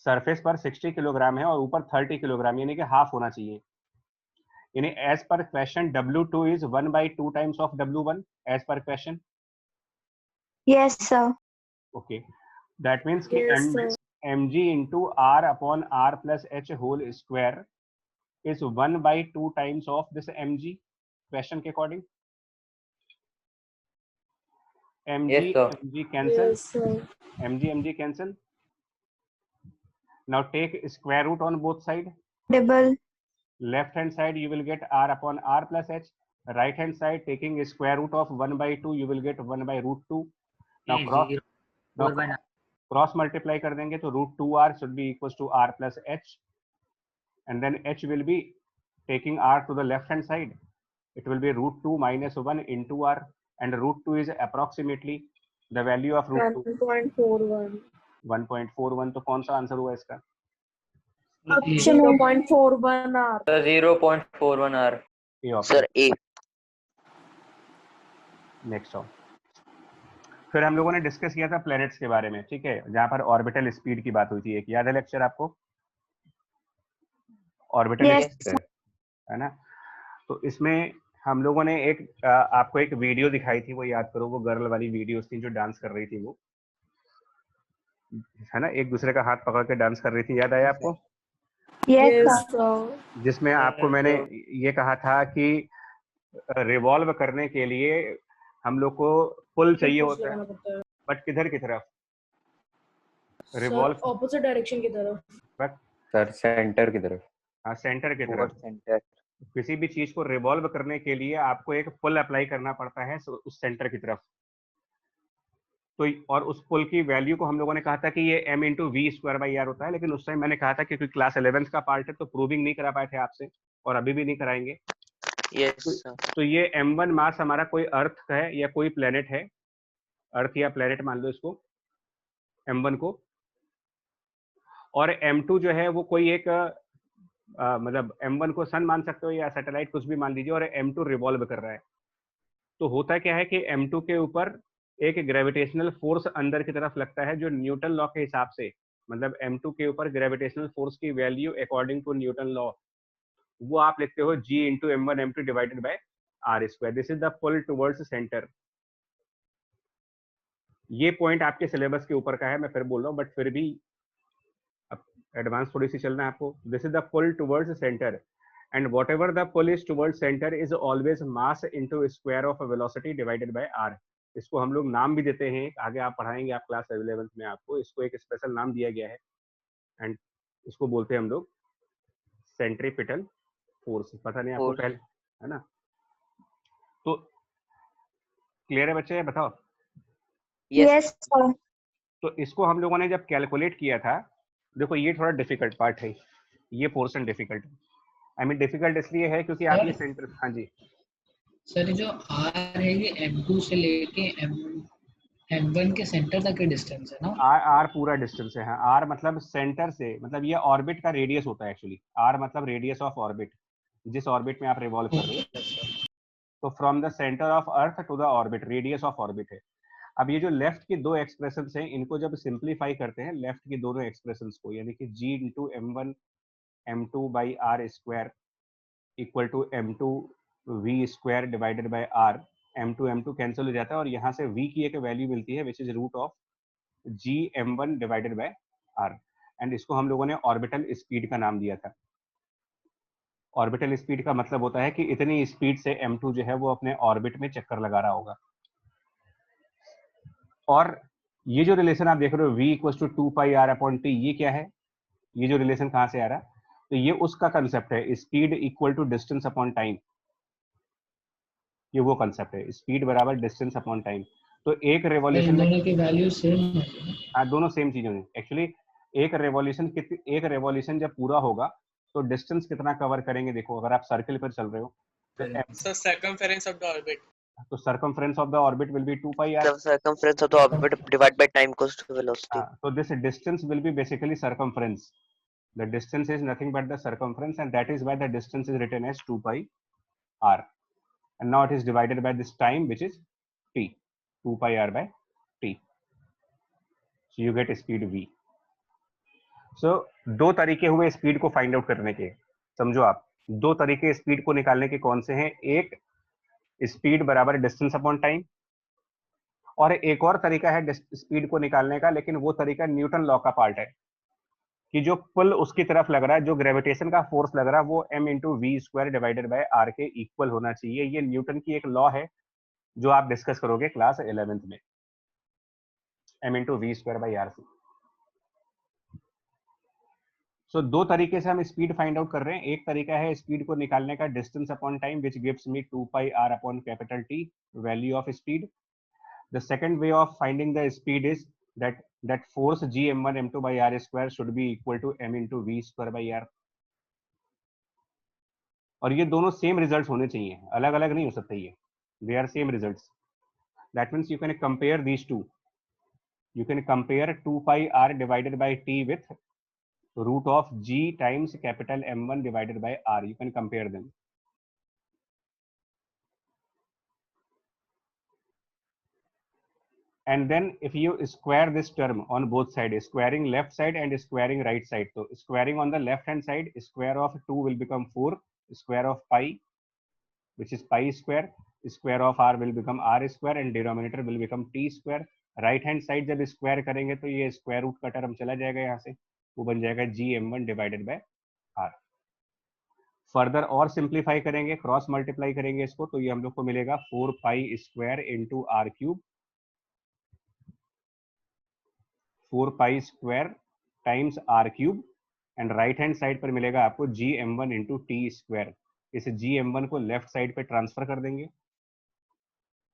S1: सरफेस पर 60 किलोग्राम है और ऊपर 30 किलोग्राम, यानी कि हाफ होना चाहिए। यानी as per question W2 is 1/2 times of W1 as per question.
S7: Yes sir.
S1: Okay, that means कि
S9: Yes, sir.
S1: mg into r upon r plus h whole square is 1/2 times of this mg, question के according। mg
S5: Yes, sir.
S1: mg cancel,
S9: Yes, sir.
S1: mg cancel। now take square root on both side।
S7: Double.
S1: left hand side you will get r upon r plus h, right hand side taking square root of 1/2 you will get 1/√2। now cross multiply कर देंगे तो √2r should be equals to r plus h, and then h will be taking r to the left hand side, it will be √2 minus 1 into r, and √2 is approximately the value of √2
S9: 1.41.
S1: 1.41। तो कौन सा answer हुआ इसका?
S7: Option A.
S9: 0.41 R.
S5: Sir, 0.41 R.
S1: A option.
S3: Sir A.
S1: Next of, फिर हम लोगों ने discuss किया था प्लैनेट्स के बारे में, ठीक है, जहां पर ऑर्बिटल स्पीड की बात हुई थी। एक याद है लेक्चर आपको, ऑर्बिटल
S7: Yes,
S1: स्पीड, है ना? तो इसमें हम लोगों ने एक आपको एक वीडियो दिखाई थी, वो याद करो, वो गर्ल वाली वीडियोस थी जो डांस कर रही थी, वो है ना, एक दूसरे का हाथ पकड़ के डांस कर रही थी, याद आया आपको?
S7: yes,
S9: Yes,
S7: sir.
S9: sir.
S1: जिसमें आपको मैंने ये कहा था कि रिवॉल्व करने के लिए हम लोग को पुल चाहिए होता है, बट किधर की तरफ? रिवॉल्व
S2: ऑपोजिट डायरेक्शन की तरफ।
S6: सर सेंटर की तरफ।
S1: हाँ, सेंटर की
S5: Towards
S1: तरफ।
S5: center.
S1: किसी भी चीज को रिवॉल्व करने के लिए आपको एक पुल अप्लाई करना पड़ता है उस सेंटर की तरफ। तो और उस पुल की वैल्यू को हम लोगों ने कहा था कि ये m into v square by r होता है, लेकिन उस टाइम मैंने कहा था कि क्योंकि क्लास 11th का पार्ट है तो प्रूविंग नहीं करा पाए थे आपसे, और अभी भी नहीं कराएंगे।
S3: यस
S1: तो ये m1 मास हमारा कोई अर्थ है या कोई प्लेनेट है, अर्थ या प्लेनेट मान लो इसको, m1 को, और m2 जो है वो कोई एक मतलब m1 को सन मान सकते हो या सैटेलाइट, कुछ भी मान लीजिए, और m2 रिवॉल्व कर रहा है। तो होता क्या है कि m2 के ऊपर एक ग्रेविटेशनल फोर्स अंदर की तरफ लगता है, जो न्यूटन लॉ के हिसाब से, मतलब m2 के ऊपर ग्रेविटेशनल फोर्स की value according to Newton law, वो आप लिखते हो g into m1 m2 divided by r square. This is the pull towards centre. ये पॉइंट आपके सिलेबस के ऊपर का है, मैं फिर बोल रहा हूँ, बट फिर भी एडवांस थोड़ी सी चलना है आपको। This is the pull towards centre, and whatever the pull is towards center is always mass into square of velocity divided by r। इसको हम लोग नाम भी देते हैं, आगे आप पढ़ाएंगे आप क्लास 11th में, आपको इसको एक स्पेशल नाम दिया गया है, एंड इसको बोलते हैं हम लोग सेंट्रीपिटल फोर्स। पता नहीं आपको पहले, है ना? तो क्लियर है बच्चे, बताओ?
S7: Yes, sir.
S1: तो इसको हम लोगों ने जब कैलकुलेट किया था, देखो ये थोड़ा डिफिकल्ट पार्ट है, ये portion difficult, I mean difficult इसलिए है क्योंकि आप ये सेंटर, हाँ जी
S4: सर जो आर है ये M2 से लेके M1 के सेंटर तक के डिस्टेंस है ना?
S1: आर पूरा डिस्टेंस है। हाँ, आर मतलब सेंटर से, मतलब ये ऑर्बिट का रेडियस होता है एक्चुअली। आर मतलब रेडियस ऑफ ऑर्बिट, जिस ऑर्बिट में आप रिवॉल्व कर रहे हो। तो from the centre of earth to the orbit, radius of orbit है। अब ये जो लेफ्ट की दो एक्सप्रेशन हैं, इनको जब सिंप्लीफाई करते हैं लेफ्ट की दोनों एक्सप्रेशन को, यानी कि g into m1 m2 by are square equal to m2 v square divided by r, m2 cancel हो जाता है और यहाँ से v की एक वैल्यू मिलती है which is root of g m1 divided by r, and इसको हम लोगों ने ऑर्बिटल स्पीड का नाम दिया था। ऑर्बिटल स्पीड का मतलब होता है कि इतनी स्पीड से m2 जो है वो अपने ऑर्बिट में चक्कर लगा रहा होगा। और ये जो रिलेशन आप देख रहे हो v इक्वल टू 2πr/t, ये क्या है? ये जो रिलेशन कहाँ से आ रहा है? तो ये उसका कंसेप्ट है, speed equal to distance upon time. ये वो कंसेप्ट है, स्पीड बराबर डिस्टेंस अपॉन टाइम। तो एक रेवोल्यूशन में
S4: दोनों की वैल्यू सेम है।
S1: हाँ, दोनों सेम चीजें हैं एक्चुअली। एक रेवोल्यूशन जब पूरा होगा तो डिस्टेंस कितना कवर करेंगे? देखो, अगर आप सर्कल पर चल रहे हो तो
S8: circumference of the orbit.
S1: तो circumference of the orbit will be 2πr।
S3: The circumference of the orbit divided by time equals to velocity.
S1: So this distance will be basically circumference. The distance is nothing but the circumference, and that is why the distance is written as 2πr. And now it is divided by this time, which is t, 2πr by t. So you get speed v. So दो तरीके हुए speed को find out करने के, समझो आप, दो तरीके स्पीड को निकालने के कौन से हैं? एक स्पीड बराबर डिस्टेंस अपॉन टाइम, और एक और तरीका है स्पीड को निकालने का, लेकिन वो तरीका न्यूटन लॉ का पार्ट है कि जो पुल उसकी तरफ लग रहा है, जो ग्रेविटेशन का फोर्स लग रहा है, वो m into v square divided by r के इक्वल होना चाहिए। ये न्यूटन की एक लॉ है जो आप डिस्कस करोगे क्लास 11th में, m into v square by r से। सो दो तरीके से हम स्पीड फाइंड आउट कर रहे हैं। एक तरीका है स्पीड को निकालने का distance upon time, which gives me 2πr upon capital T, value of speed. The second way of finding the speed is that force g m1 m2 by r square should be equal to m into v square by r। और ये दोनों same results होने चाहिए, अलग अलग नहीं हो सकते ये, they are same results. That means you can compare these two, you can compare 2πr divided by t with root of g times capital m1 divided by r, you can compare them. And then if you square this term on both sides, squaring left side and squaring right side, so squaring on the left hand side, square of 2 will become 4, square of pi, which is pi square, square of r will become r square, and denominator will become t square। right hand side जब square करेंगे तो ये square root का term चला जाएगा, यहाँ से वो बन जाएगा g m1 divided by r। Further और सिंप्लीफाई करेंगे, क्रॉस मल्टीप्लाई करेंगे इसको, तो ये हम लोग को मिलेगा 4 pi square into r cube, 4 pi square times r cube, and right hand side पर मिलेगा आपको G M one into T square. इस जी एम वन को लेफ्ट साइड पे ट्रांसफर कर देंगे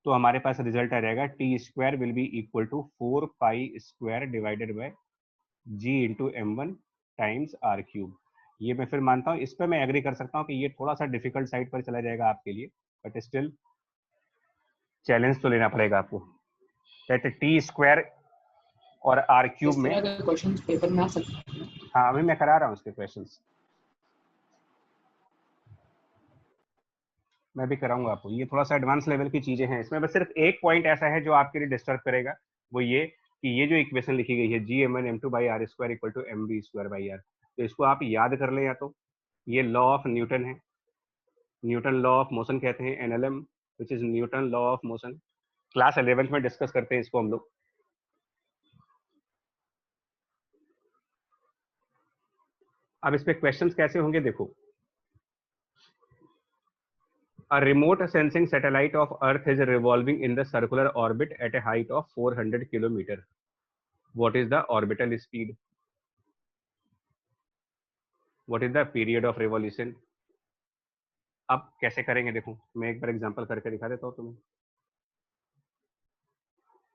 S1: तो हमारे पास रिजल्ट आ जाएगा T square will be equal to 4 pi square divided bye G into M one times r cube. ये मैं फिर मानता हूँ, इस पर मैं एग्री कर सकता हूँ कि ये थोड़ा सा डिफिकल्ट साइड पर चला जाएगा आपके लिए, बट स्टिल चैलेंज तो लेना पड़ेगा आपको। दैट टी स्क्वायर और आर क्यूब में
S4: क्वेश्चन पेपर में आ सकते हैं।
S1: हाँ, अभी मैं करा रहा हूँ उसके क्वेश्चंस, मैं भी कराऊंगा आपको। ये थोड़ा सा एडवांस लेवल की चीजें हैं इसमें, बस सिर्फ एक पॉइंट ऐसा है जो आपके लिए डिस्टर्ब करेगा, वो ये कि ये जो इक्वेशन लिखी गई है G M one M two by are square equal to M v square by r, तो इसको आप याद कर लें। या तो ये लॉ ऑफ न्यूटन है, न्यूटन लॉ ऑफ मोशन कहते हैं, NLM, which is Newton law of motion. Class 11th में डिस्कस करते हैं इसको हम लोग। अब इस पे क्वेश्चंस कैसे होंगे देखो। A remote sensing satellite of Earth is revolving in the circular orbit at a height of 400 km. What is the orbital speed? What is the period of revolution? अब कैसे करेंगे देखो, मैं एक बार एग्जांपल करके दिखा देता हूँ तुम्हें।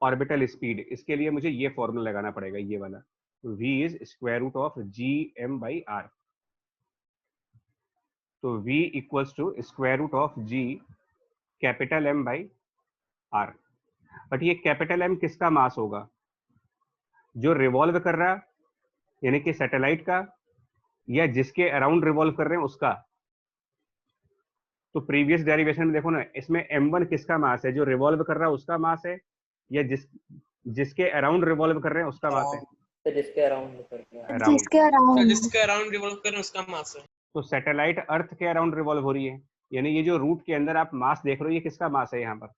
S1: ऑर्बिटल स्पीड, इसके लिए मुझे ये फॉर्मूला लगाना पड़ेगा, ये वाला, v is square root of G M by r. तो v equals to square root of g capital M by r। But ये कैपिटल M किसका मास होगा? जो रिवॉल्व कर रहा, यानी कि सैटेलाइट का, या जिसके अराउंड रिवॉल्व कर रहे हैं उसका? तो प्रीवियस डेरिवेशन में देखो ना, इसमें m1 किसका मास है? जो रिवॉल्व कर रहा है उसका मास है, या जिसके अराउंड रिवॉल्व कर रहे हैं उसका मास है?
S5: तो जिसके अराउंड करते हैं।
S1: अराउंड।
S7: जिसके अराउंड
S8: जिसके अराउंड रिवॉल्व करें उसका मास है।
S1: तो सैटेलाइट अर्थ के अराउंड रिवॉल्व हो रही है, यानी ये जो रूट के अंदर आप मास देख रहे हो, ये किसका मास है यहाँ पर?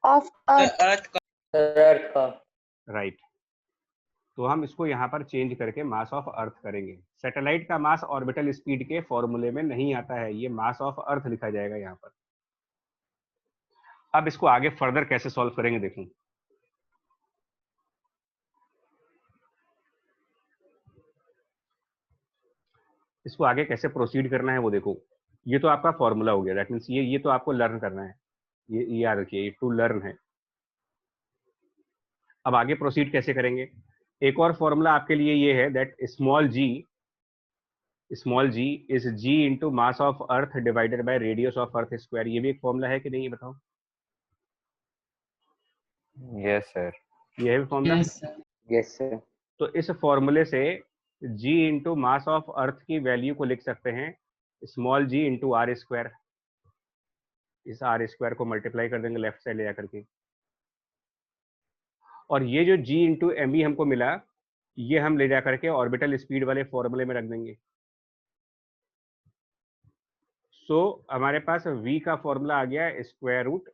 S7: Of earth.
S8: अर्थ का।
S5: अर्थ का।
S1: राइट। तो हम इसको यहाँ पर चेंज करके मास ऑफ अर्थ करेंगे। सैटेलाइट का मास ऑर्बिटल स्पीड के फॉर्मूले में नहीं आता है, ये मास ऑफ अर्थ लिखा जाएगा यहाँ पर। अब इसको आगे फर्दर कैसे सॉल्व करेंगे देखो। इसको आगे कैसे प्रोसीड करना है वो देखो। ये तो आपका फॉर्मूला हो गया, दैट मीन्स ये तो आपको लर्न करना है, ये याद रखिए, ये टू लर्न है। अब आगे प्रोसीड कैसे करेंगे? एक और फॉर्मूला आपके लिए ये है, that small g is g into mass of earth divided by radius of earth square. ये भी एक फॉर्मूला है कि नहीं, ये बताओ।
S6: Yes sir.
S1: ये है फॉर्मूला।
S4: Yes sir.
S6: Yes sir.
S1: तो इस फॉर्मूले से g into mass of earth की वैल्यू को लिख सकते हैं small g into r square. इस आर स्क्वायर को मल्टीप्लाई कर देंगे लेफ्ट साइड ले जाकर के, और ये जो g इंटू एम ई हमको मिला, ये हम ले जाकर के ऑर्बिटल स्पीड वाले फॉर्मूले में रख देंगे। सो हमारे पास v का फॉर्मूला आ गया स्क्वायर रूट,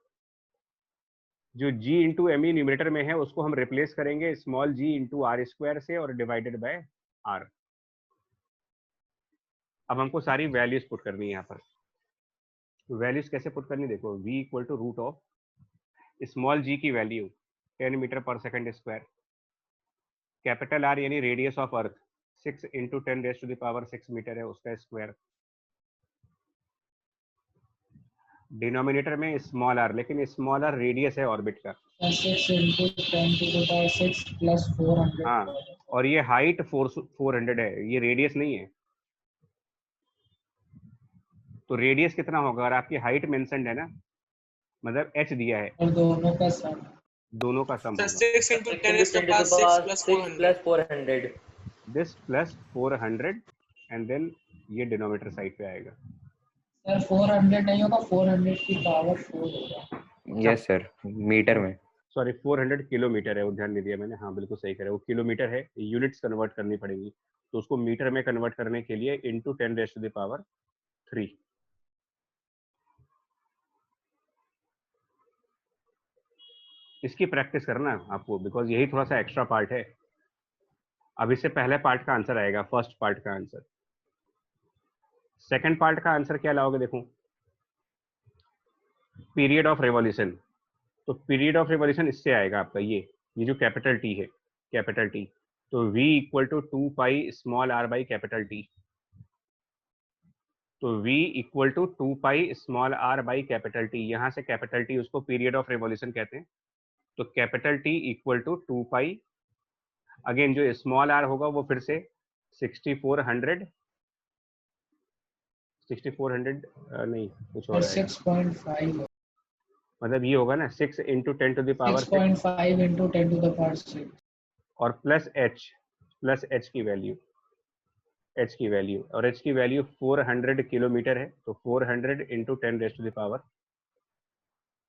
S1: जो g into M E numerator में है उसको हम रिप्लेस करेंगे small g into r square से और डिवाइडेड बाय r। अब हमको सारी वैल्यूज पुट करनी है यहाँ पर। वैल्यूज कैसे पुट करनी, देखो v equal to root of small g की value 10 metre per second square, capital R यानी radius of earth 6 into 10 raise to the power 6 metre है, उसका स्क्वायर। डिनोमिनेटर में स्मॉल r, लेकिन स्मॉल r रेडियस है orbit का।
S4: 6 into 10 to the power 6 plus 400।
S1: हाँ, और ये हाइट 400 है, ये रेडियस नहीं है। तो रेडियस कितना होगा? और आपकी हाइट मेंशन्ड है ना, मतलब h दिया है,
S4: और दोनों का सम।
S1: दोनों का सम होगा।
S8: 6 into 10 is to the power 6 plus 400।
S1: This plus 400 and then ये डिनोमिनेटर साइड पे आएगा।
S4: सर 400 नहीं होगा, 400 की पावर 4 होगा।
S6: यस सर, मीटर में।
S1: सॉरी 400 किलोमीटर है, वो ध्यान नहीं दिया मैंने। हाँ बिल्कुल सही करे, वो किलोमीटर है, यूनिट्स कन्वर्ट करनी पड़ेगी, तो उसको मीटर में कन्वर्ट करने के लिए into 10 raise to the power 3। इसकी प्रैक्टिस करना आपको, बिकॉज यही थोड़ा सा एक्स्ट्रा पार्ट है। अब इससे पहले पार्ट का आंसर आएगा, फर्स्ट पार्ट का आंसर। सेकंड पार्ट का आंसर क्या लाओगे देखो, पीरियड ऑफ रिवॉल्यूशन। तो पीरियड ऑफ रिवॉल्यूशन इससे आएगा आपका ये जो कैपिटल टी है, कैपिटल टी। तो v equal to 2 pi small r by capital T. तो v equal to 2 pi small r by capital T, यहाँ से कैपिटल टी उसको पीरियड ऑफ रिवॉल्यूशन कहते हैं। तो capital T equal to 2 pi, again जो small r होगा वो फिर से 6400 नहीं कुछ और
S4: 6.5
S1: मतलब ये होगा ना 6 into 10 to the power
S4: 6.5 into 10 to the power 6
S1: और प्लस h की वैल्यू, और h की वैल्यू 400 किलोमीटर है। तो 400 into 10 raise to the power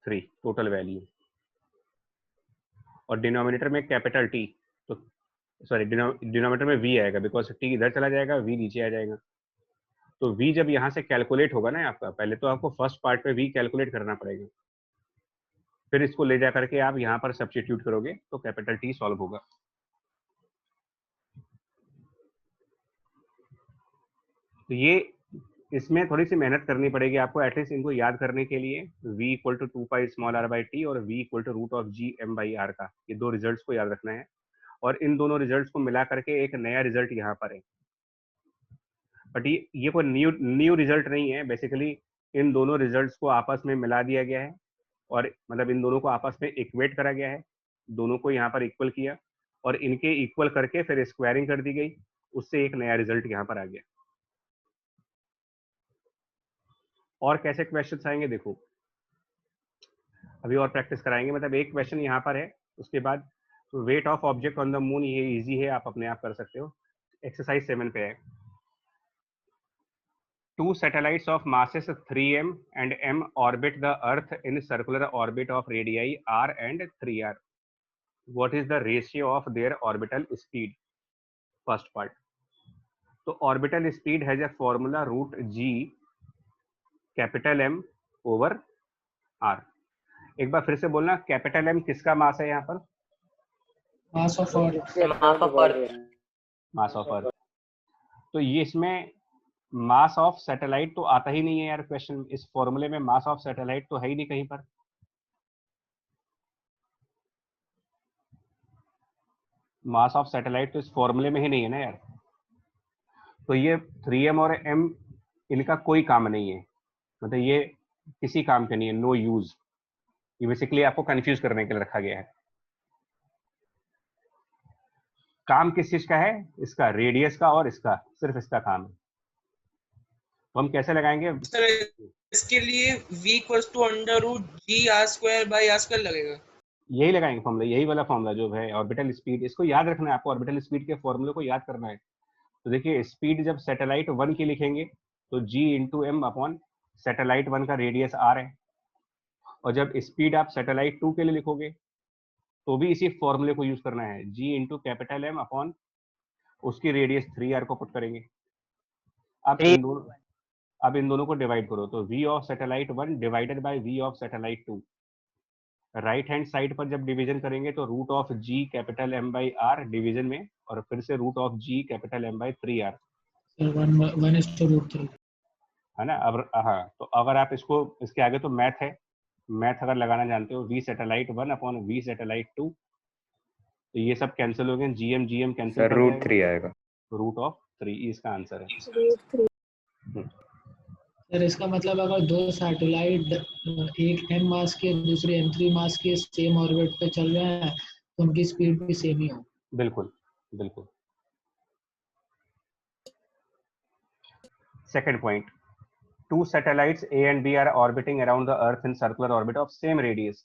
S1: 3 total value. और डिनोमिनेटर में कैपिटल टी, तो सॉरी डिनोमिनेटर में v आएगा, बिकॉज t इधर चला जाएगा, v नीचे आ जाएगा। तो v जब यहाँ से कैलकुलेट होगा ना आपका, पहले तो आपको फर्स्ट पार्ट पे v कैलकुलेट करना पड़ेगा, फिर इसको ले जा करके आप यहाँ पर सब्स्टिट्यूट करोगे तो कैपिटल टी सॉल्व होगा। तो ये इसमें थोड़ी सी मेहनत करनी पड़ेगी आपको, एटलीस्ट इनको याद करने के लिए। v equal to 2 pi small r by T और v equal to root of g m by r का, ये दो रिजल्ट्स को याद रखना है। और इन दोनों रिजल्ट्स को मिला करके एक नया रिजल्ट यहाँ पर है, बट ये कोई न्यू रिजल्ट नहीं है। बेसिकली इन दोनों रिजल्ट्स को आपस में मिला दिया गया है, और मतलब इन दोनों को आपस में इक्वेट करा गया है, दोनों को यहाँ पर इक्वल किया और इनके इक्वल करके फिर स्क्वायरिंग कर दी गई, उससे एक नया रिजल्ट यहाँ पर आ गया। और कैसे क्वेश्चन आएंगे देखो, अभी और प्रैक्टिस कराएंगे। मतलब एक क्वेश्चन यहाँ पर है, उसके बाद weight of object on the moon, ये इजी है, आप अपने आप कर सकते हो। एक्सरसाइज 7 पे है। 2 satellites of masses 3m and m orbit the earth in circular orbit of radii r and 3r. What is the ratio of their orbital speed? First part. तो orbital speed has a formula root g capital M over r. एक बार फिर से बोलना, capital M किसका मास है यहाँ पर?
S4: मास of earth.
S5: Mass of earth.
S1: Mass of अर्थ। तो ये इसमें मास ऑफ सैटेलाइट तो आता ही नहीं है यार क्वेश्चन, इस फॉर्मूले में मास ऑफ सैटेलाइट तो है ही नहीं कहीं पर। मास ऑफ सैटेलाइट तो इस फॉर्मूले में ही नहीं है ना यार। तो ये 3m और m इनका कोई काम नहीं है, मतलब ये किसी काम के नहीं है, नो यूज। ये बेसिकली आपको कंफ्यूज करने के लिए रखा गया है। काम किस चीज का है? इसका, रेडियस का और इसका, सिर्फ इसका काम है। तो हम कैसे लगाएंगे
S8: सर? इसके लिए v equals to under root g r square by r square लगेगा।
S1: यही लगाएंगे फॉर्मूला, यही वाला फॉर्मूला जो है ऑर्बिटल स्पीड। इसको याद रखना है आपको, ऑर्बिटल स्पीड के फॉर्मूले को याद करना है। तो देखिए, स्पीड जब सैटेलाइट 1 की लिखेंगे तो g into M upon satellite 1 का रेडियस r है, और जब स्पीड आप सैटेलाइट 2 के लिए लिखोगे तो भी इसी फॉर्मूले को यूज करना है, g into capital M upon उसकी रेडियस 3r को पुट करेंगे। अब इन दोनों को डिवाइड करो, तो v of satellite 1 divided by v of satellite 2। Right hand side पर जब डिवीजन करेंगे तो root of g capital M by r division में, और फिर से root of g capital M by 3r,
S4: 1:√3
S1: है ना। अब हाँ, तो अगर आप इसको, इसके आगे तो मैथ है, मैथ अगर लगाना जानते हो, v satellite 1 upon v satellite 2, तो ये सब कैंसिल हो गए, gm कैंसिल
S6: सर
S1: कर
S6: रूट
S1: जाएगा,
S6: 3 आएगा।
S1: रूट ऑफ 3 इसका आंसर है।
S4: सर इसका मतलब अगर दो सैटेलाइट, एक m मास के दूसरे m3 मास के सेम ऑर्बिट पे चल रहे हैं तो उनकी स्पीड भी सेम ही हो।
S1: बिल्कुल बिल्कुल। Second point, 2 satellites A and B are orbiting around the Earth in circular orbit of same radius.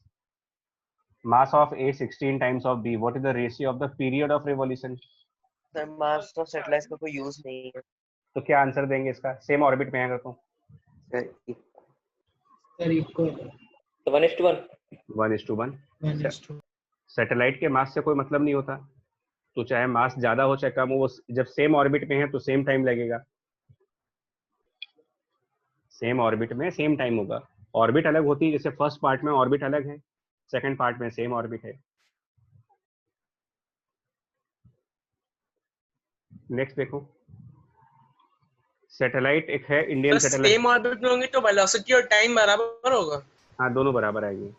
S1: Mass of A 16 times of B. What is the ratio of the period of revolution?
S3: Sir mass of satellites का कोई use नहीं है।
S1: तो क्या answer देंगे इसका? Same orbit में है तो
S4: सर इक्वल
S5: 1:1।
S1: 1:1।
S4: 1:2।
S1: सैटेलाइट के मास से कोई मतलब नहीं होता, तो चाहे मास ज्यादा हो चाहे कम हो, वो जब सेम ऑर्बिट में है तो सेम टाइम लगेगा। सेम ऑर्बिट में सेम टाइम होगा। ऑर्बिट अलग होती है, जैसे फर्स्ट पार्ट में ऑर्बिट अलग है, सेकंड पार्ट में सेम ऑर्बिट है। नेक्स्ट देखो, सैटेलाइट एक है इंडियन सैटेलाइट।
S8: सेम ऑर्बिट में होंगे तो वेलोसिटी और टाइम बराबर होगा।
S1: हाँ, दोनों बराबर आएंगे।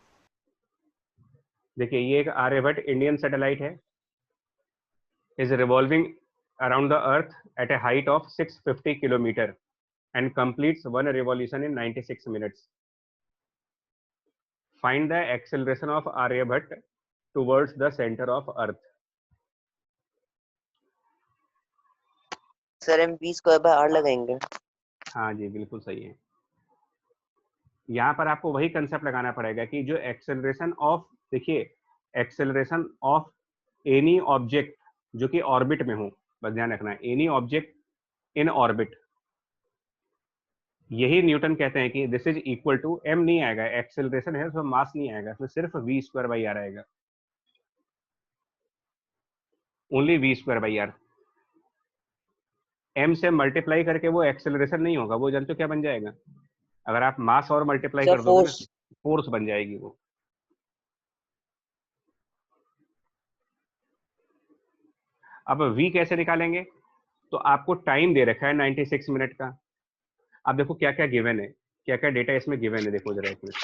S1: देखिए, ये एक आर्यभट्ट इंडियन सैटेलाइट है, is revolving around the earth at A height of 650 kilometre and completes one revolution in 96 minutes. Find the acceleration of Aryabhat towards the center of Earth.
S3: Sir m v square by r लगाएंगे।
S1: हाँ जी, बिल्कुल सही है। यहाँ पर आपको वही concept लगाना पड़ेगा कि जो एक्सेलरेशन ऑफ, देखिए एक्सेलरेशन ऑफ एनी ऑब्जेक्ट जो कि ऑर्बिट में हो, बस ध्यान रखना है, एनी ऑब्जेक्ट इन ऑर्बिट, यही न्यूटन कहते हैं कि this is equal to, m नहीं आएगा, एक्सेलरेशन है तो मास नहीं आएगा, तो सिर्फ v स्क्वायर बाई r आएगा, only v square by r। m से मल्टीप्लाई करके वो एक्सेलरेशन नहीं होगा, वो जानते हो क्या बन जाएगा? अगर आप मास और मल्टीप्लाई कर दोगे, फोर्स बन जाएगी वो। अब v कैसे निकालेंगे? तो आपको टाइम दे रखा है 96 मिनट का। अब देखो क्या क्या गिवन है, क्या क्या डेटा इसमें गिवन है, देखो जरा एक minute.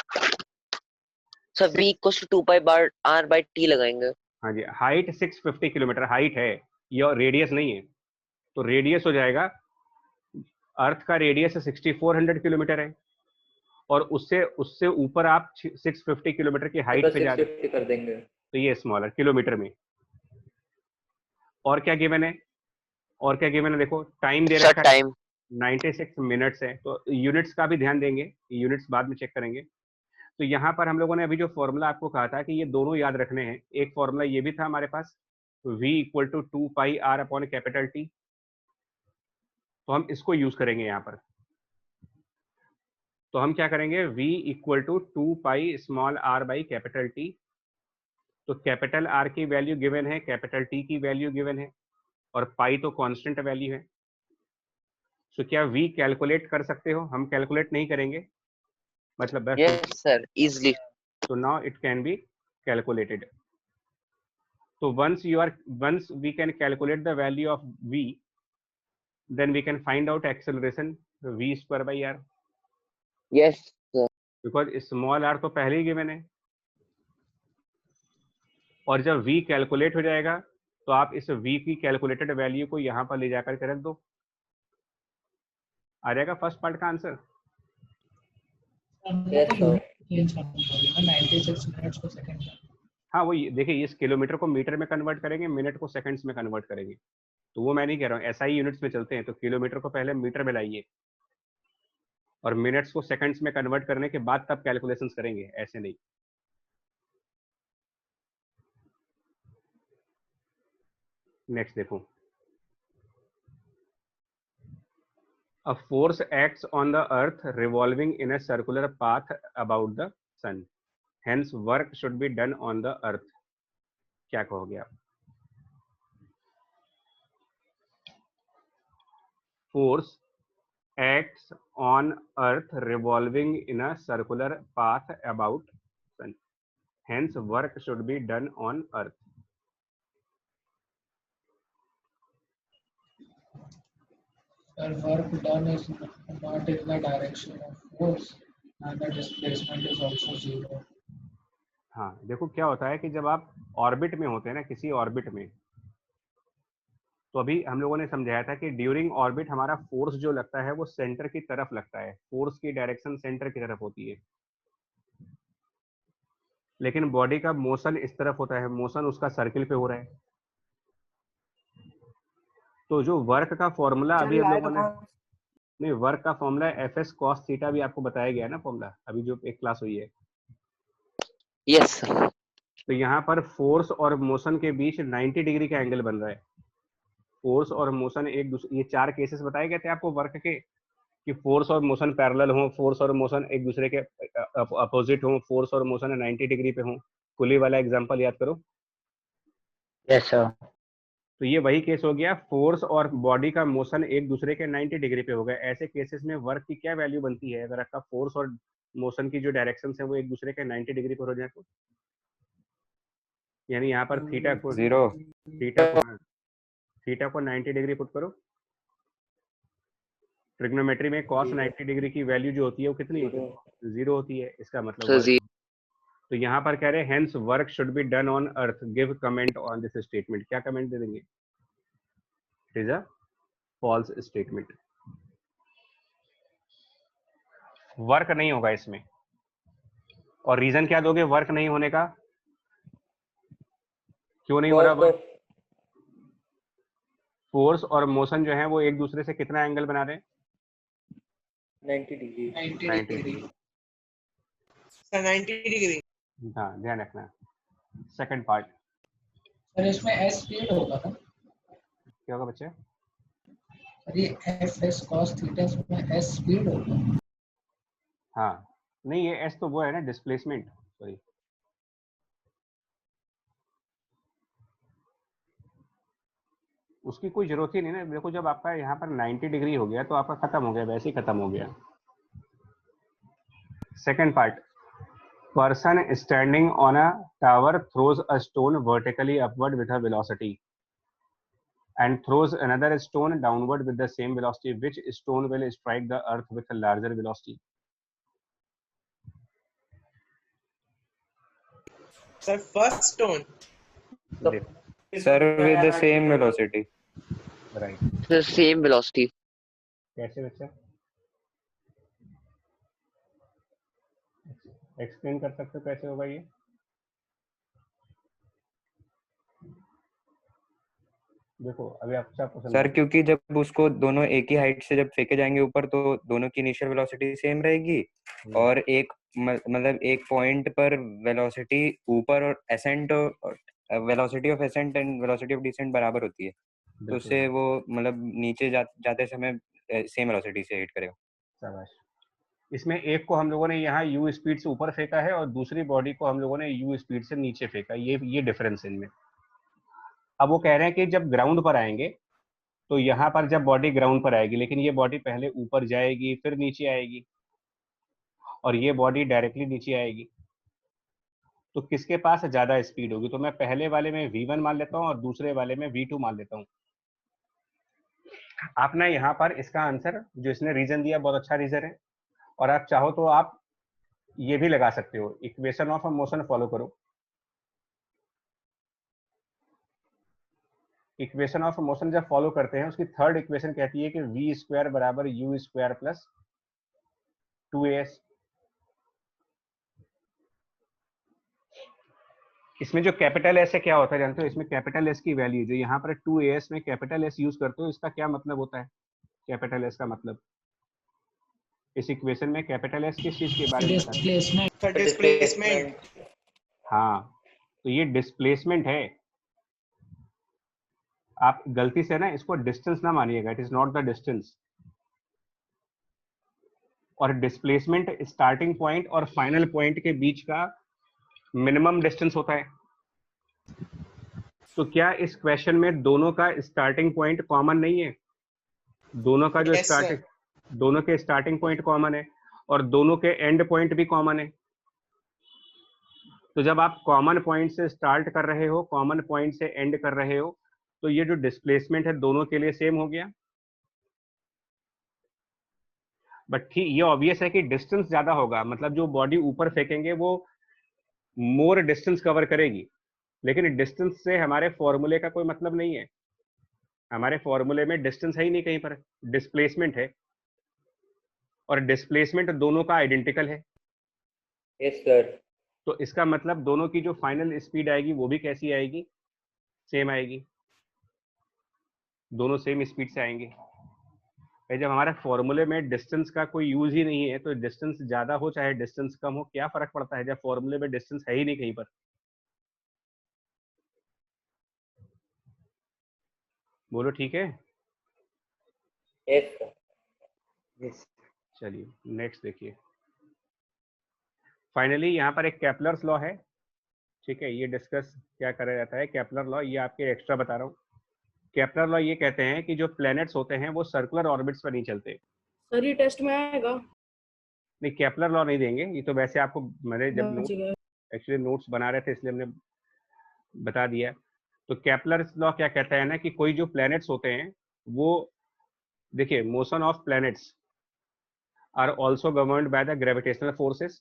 S3: Sir v equals to 2 pi बार r बाय t लगाएंगे।
S1: हाँ जी, हाइट 650 किलोमीटर हाइट है, ये रेडियस नहीं है, तो रेडियस हो जाएगा, अर्थ का रेडियस 6400 किलोमीटर है, और उससे उससे ऊपर आप 650 किलोमीटर की हाइट पे जाते
S5: कर देंगे
S1: तो ये स्मॉलर किलोमीटर में। और क्या गिवन है? और क्या गिवन है? देखो टाइम दे रखा है, 96 मिनट्स है। तो यूनिट्स का भी ध्यान देंगे, यूनिट्स बाद में चेक करेंगे। तो यहाँ पर हम लोगों ने अभी जो फॉर्मूला आपको कहा था कि ये दोनों याद रखने हैं। एक फॉर्मूला ये भी था हमारे पास, v equal to 2πr upon capital T, तो हम इसको यूज करेंगे यहाँ पर। तो हम क्या करेंगे, v equal to 2π small r by capital T. तो कैपिटल R की वैल्यू गिवन है, कैपिटल T की वैल्यू गिवन है, और पाई तो कांस्टेंट वैल्यू है। तो क्या v कैलकुलेट कर सकते हो? हम कैलकुलेट नहीं करेंगे, मतलब
S3: Yes, sir. Easily.
S1: तो now it can be calculated. So once we can calculate the value of v, then we can find out acceleration v square by r,
S3: Yes, sir.
S1: because small r तो पहले ही given है। और जब v calculate हो जाएगा तो आप इस v की कैलकुलेटेड वैल्यू को यहाँ पर ले जाकर के रख दो, आ जाएगा फर्स्ट पार्ट का आंसर।
S5: Yes, sir.
S4: 96 मिनट्स को सेकंड में।
S1: हाँ वो देखिए, इस किलोमीटर को मीटर में कन्वर्ट करेंगे, मिनट को सेकंड्स में कन्वर्ट करेंगे, तो वो मैं नहीं कह रहा हूँ। एसआई यूनिट्स में चलते हैं तो किलोमीटर को पहले मीटर में लाइए और मिनट्स को सेकंड्स में कन्वर्ट करने के बाद तब कैलकुलेशंस करेंगे, ऐसे नहीं। नेक्स्ट देखो, a force acts on the earth revolving in a circular path about the sun, hence work should be done on the earth। क्या कहोगे आप? force acts on earth revolving in a circular path about sun, hence work should be done on earth।
S4: Sir, work done is not in the direction of force and the displacement is also zero.
S1: हाँ देखो क्या होता है कि जब आप orbit में होते हैं ना, किसी ऑर्बिट में, तो अभी हम लोगों ने समझाया था कि ड्यूरिंग ऑर्बिट हमारा फोर्स जो लगता है वो सेंटर की तरफ लगता है, फोर्स की डायरेक्शन सेंटर की तरफ होती है। लेकिन बॉडी का मोशन इस तरफ होता है, मोशन उसका सर्किल पे हो रहा है। तो जो वर्क का फॉर्मूला अभी हम लोगों ने, नहीं वर्क का formula F S cos theta भी आपको बताया गया है ना फॉर्मूला, अभी जो एक क्लास हुई है।
S3: Yes, sir.
S1: तो यहाँ पर फोर्स और मोशन के बीच 90 डिग्री का एंगल बन रहा है। फोर्स और मोशन एक दूसरे, ये 4 केसेस बताए गए थे आपको वर्क के, कि फोर्स और मोशन पैरेलल हो, फोर्स और मोशन एक दूसरे के अपोजिट हो, फोर्स और मोशन 90 डिग्री पे हो। पुली वाला एग्जांपल याद करो।
S5: Yes, sir.
S1: तो ये वही केस हो गया, फोर्स और बॉडी का मोशन एक दूसरे के 90 डिग्री पे हो गया। ऐसे केसेस में वर्क की क्या वैल्यू बनती है अगर आपका फोर्स और मोशन की जो डायरेक्शन है वो एक दूसरे के 90 डिग्री पर हो जाए तो? यानी यहाँ पर थीटा को 90 डिग्री पुट करो। ट्रिग्नोमेट्री में cos 90 डिग्री की वैल्यू जो होती है वो कितनी होती है? 0 होती है। इसका मतलब
S3: So,
S1: work, तो यहाँ पर कह रहे हैं hence work should be done on earth, give comment on this statement। क्या कमेंट दे देंगे? It is a false statement। Work नहीं होगा इसमें, और रीजन क्या दोगे वर्क नहीं होने का? क्यों नहीं हो रहा वर्क? फोर्स और मोशन जो है वो एक दूसरे से कितना एंगल बना रहे हैं?
S5: 90 degree.
S4: 90 डिग्री।
S8: Sir 90 degree.
S1: हाँ ध्यान रखना। सेकंड पार्ट
S4: सर इसमें s स्पीड होगा ना?
S1: क्या होगा बच्चे?
S4: सर ये f s cos थीटा इसमें s स्पीड होगा।
S1: हाँ नहीं, ये एस तो वो है ना डिस्प्लेसमेंट, सॉरी। उसकी कोई जरूरत ही नहीं ना। देखो जब आपका यहाँ पर 90 डिग्री हो गया तो आपका खत्म हो गया, वैसे ही खत्म हो गया। Second part, person standing on a tower throws a stone vertically upward with a velocity and throws another stone downward with the same velocity. Which stone will strike the earth with a larger velocity?
S8: Sir first stone.
S6: Sir, with the same velocity.
S1: Right.
S3: The same velocity.
S1: कैसे बच्चा explain कर सकते हो कैसे होगा ये? देखो अभी आपको
S6: सर
S1: समझा।
S6: क्योंकि जब उसको दोनों एक ही हाइट से जब फेंके जाएंगे ऊपर तो दोनों की इनिशियल वेलोसिटी सेम रहेगी और एक मतलब एक पॉइंट पर वेलोसिटी ऊपर और ascent velocity of ascent and velocity of descent बराबर होती है, तो उससे वो मतलब नीचे जाते समय सेम वेलोसिटी से हिट करेगा।
S1: शाबाश। इसमें एक को हम लोगों ने यहाँ u स्पीड से ऊपर फेंका है और दूसरी बॉडी को हम लोगों ने u स्पीड से नीचे फेंका, ये डिफरेंस इनमें। अब वो कह रहे हैं कि जब ग्राउंड पर आएंगे तो यहाँ पर जब बॉडी ग्राउंड पर आएगी, लेकिन ये बॉडी पहले ऊपर जाएगी फिर नीचे आएगी और ये बॉडी डायरेक्टली नीचे आएगी, तो किसके पास ज्यादा स्पीड होगी? तो मैं पहले वाले में v1 मान लेता हूँ और दूसरे वाले में v2 मान लेता हूँ। आप ना यहाँ पर इसका आंसर जो इसने रीजन दिया बहुत अच्छा रीजन है, और आप चाहो तो आप ये भी लगा सकते हो, इक्वेशन ऑफ मोशन फॉलो करो। इक्वेशन ऑफ मोशन जब फॉलो करते हैं उसकी थर्ड इक्वेशन कहती है कि v स्क्वायर बराबर u स्क्वायर प्लस 2as। इसमें जो कैपिटल एस है क्या होता है जानते हो? इसमें कैपिटल एस की वैल्यू जो यहाँ पर 2as में कैपिटल एस यूज करते हो, इसका क्या मतलब होता है? कैपिटल एस का मतलब इस इक्वेशन में कैपिटल एस किस चीज के बारे में बताते हैं?
S8: डिस्प्लेसमेंट।
S1: हाँ, तो ये डिस्प्लेसमेंट है। आप गलती से ना इसको डिस्टेंस ना मानिएगा, it is not the distance. और डिस्प्लेसमेंट स्टार्टिंग पॉइंट और फाइनल पॉइंट के बीच का मिनिमम डिस्टेंस होता है। तो क्या इस क्वेश्चन में दोनों का स्टार्टिंग पॉइंट कॉमन नहीं है? दोनों का जो दोनों के स्टार्टिंग पॉइंट कॉमन है और दोनों के एंड पॉइंट भी कॉमन है। तो जब आप कॉमन पॉइंट से स्टार्ट कर रहे हो, कॉमन पॉइंट से एंड कर रहे हो, तो ये जो डिस्प्लेसमेंट है दोनों के लिए सेम हो गया। बट ठीक, ये ऑब्वियस है कि डिस्टेंस ज्यादा होगा, मतलब जो बॉडी ऊपर फेंकेंगे वो मोर डिस्टेंस कवर करेगी, लेकिन डिस्टेंस से हमारे फॉर्मूले का कोई मतलब नहीं है। हमारे फॉर्मूले में डिस्टेंस है ही नहीं, कहीं पर डिस्प्लेसमेंट है, और डिस्प्लेसमेंट दोनों का आइडेंटिकल है।
S5: Yes sir.
S1: तो इसका मतलब दोनों की जो फाइनल स्पीड आएगी वो भी कैसी आएगी? सेम आएगी, दोनों सेम स्पीड से आएंगे। जब हमारे फॉर्मूले में डिस्टेंस का कोई यूज ही नहीं है, तो डिस्टेंस ज्यादा हो चाहे डिस्टेंस कम हो, क्या फर्क पड़ता है जब फॉर्मूले में डिस्टेंस है ही नहीं कहीं पर? बोलो ठीक है।
S5: Yes sir.
S6: यस।
S1: चलिए नेक्स्ट देखिए। फाइनली यहाँ पर एक केपलर्स लॉ है, ठीक है। ये डिस्कस क्या करा जाता है केपलर लॉ, ये आपके एक्स्ट्रा बता रहा हूँ। केपलर लॉ ये कहते हैं कि जो प्लैनेट्स होते हैं वो सर्कुलर ऑर्बिट्स पर नहीं चलते।
S2: सर ये टेस्ट में आएगा?
S1: नहीं, केपलर लॉ नहीं देंगे, ये तो वैसे आपको मेरे जब
S2: बच गए।
S1: एक्चुअली नोट्स बना रहे थे इसलिए हमने बता दिया। तो केपलर लॉ क्या कहता है ना कि कोई जो प्लैनेट्स होते हैं वो, देखिए, motion of planets are also governed by the gravitational forces,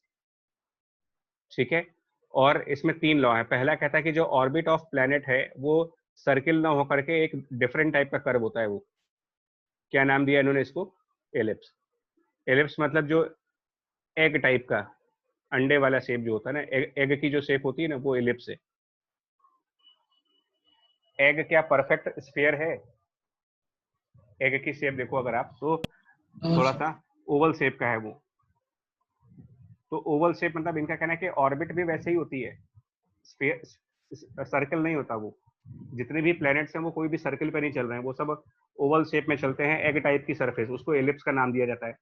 S1: ठीक है। और इसमें तीन लॉ है। पहला कहता है कि जो ऑर्बिट ऑफ प्लैनेट है वो सर्किल ना होकर के एक डिफरेंट टाइप का कर्व होता है। वो क्या नाम दिया इन्होंने इसको? एलिप्स। एलिप्स मतलब जो एग टाइप का, अंडे वाला शेप जो होता है ना, एग की जो शेप होती है ना, वो एलिप्स है। एग क्या परफेक्ट स्फीयर है? एग की शेप देखो अगर आप, तो थोड़ा सा ओवल शेप का है वो। तो ओवल शेप मतलब इनका कहना है कि ऑर्बिट भी वैसे ही होती है, सर्कल नहीं होता वो। जितने भी प्लैनेट्स हैं वो कोई भी सर्कल पे नहीं चल रहे हैं, वो सब ओवल शेप में चलते हैं, एग टाइप की सरफेस, उसको एलिप्स का नाम दिया जाता है।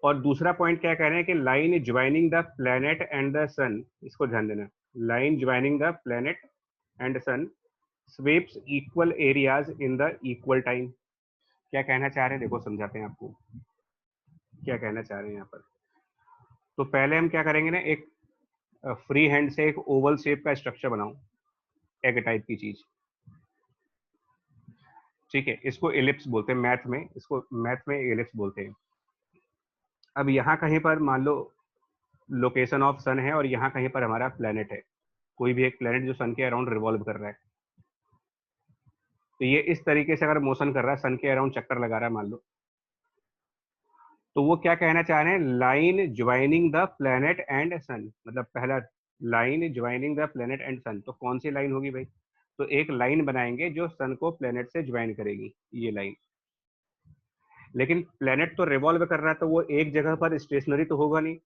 S1: और दूसरा पॉइंट क्या कह रहे हैं कि line joining the planet and the sun, इसको ध्यान देना, line joining the planet and sun sweeps equal areas in the equal time. क्या कहना चाह रहे हैं देखो, समझाते हैं आपको क्या कहना चाह रहे हैं यहाँ पर। तो पहले हम क्या करेंगे ना, एक फ्री हैंड से एक ओवल शेप का स्ट्रक्चर बनाओ, एग टाइप की चीज, ठीक है। इसको एलिप्स बोलते हैं मैथ में, इसको मैथ में एलिप्स बोलते हैं। अब यहाँ कहीं पर मान लो लोकेशन ऑफ सन है और यहाँ कहीं पर हमारा प्लेनेट है, कोई भी एक प्लेनेट जो सन के अराउंड रिवॉल्व कर रहा है। तो ये इस तरीके से अगर मोशन कर रहा है, सन के अराउंड चक्कर लगा रहा है मान लो, तो वो क्या कहना चाह रहे हैं? Line joining the planet and sun, मतलब पहला line joining the planet and sun. तो कौन सी लाइन होगी भाई? तो एक लाइन बनाएंगे जो सन को प्लेनेट से ज्वाइन करेगी, ये लाइन। लेकिन प्लेनेट तो रिवॉल्व कर रहा है, तो वो एक जगह पर स्टेशनरी तो होगा नहीं,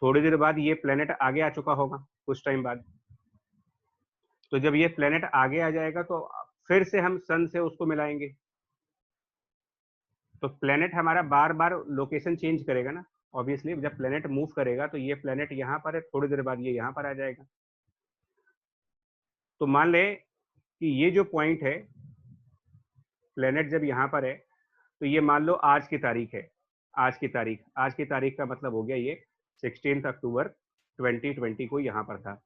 S1: थोड़ी देर बाद ये प्लेनेट आगे आ चुका होगा कुछ टाइम बाद। तो जब ये प्लेनेट आगे आ जाएगा तो फिर से हम सन से उसको मिलाएंगे। तो प्लेनेट हमारा बार बार लोकेशन चेंज करेगा ना, ऑब्वियसली जब प्लेनेट मूव करेगा तो ये प्लेनेट यहाँ पर है, थोड़ी देर बाद ये यहाँ पर आ जाएगा। तो मान ले कि ये जो पॉइंट है, प्लेनेट जब यहाँ पर है तो ये मान लो आज की तारीख है, आज की तारीख का मतलब हो गया ये 16 अक्टूबर 2020 को यहाँ पर था,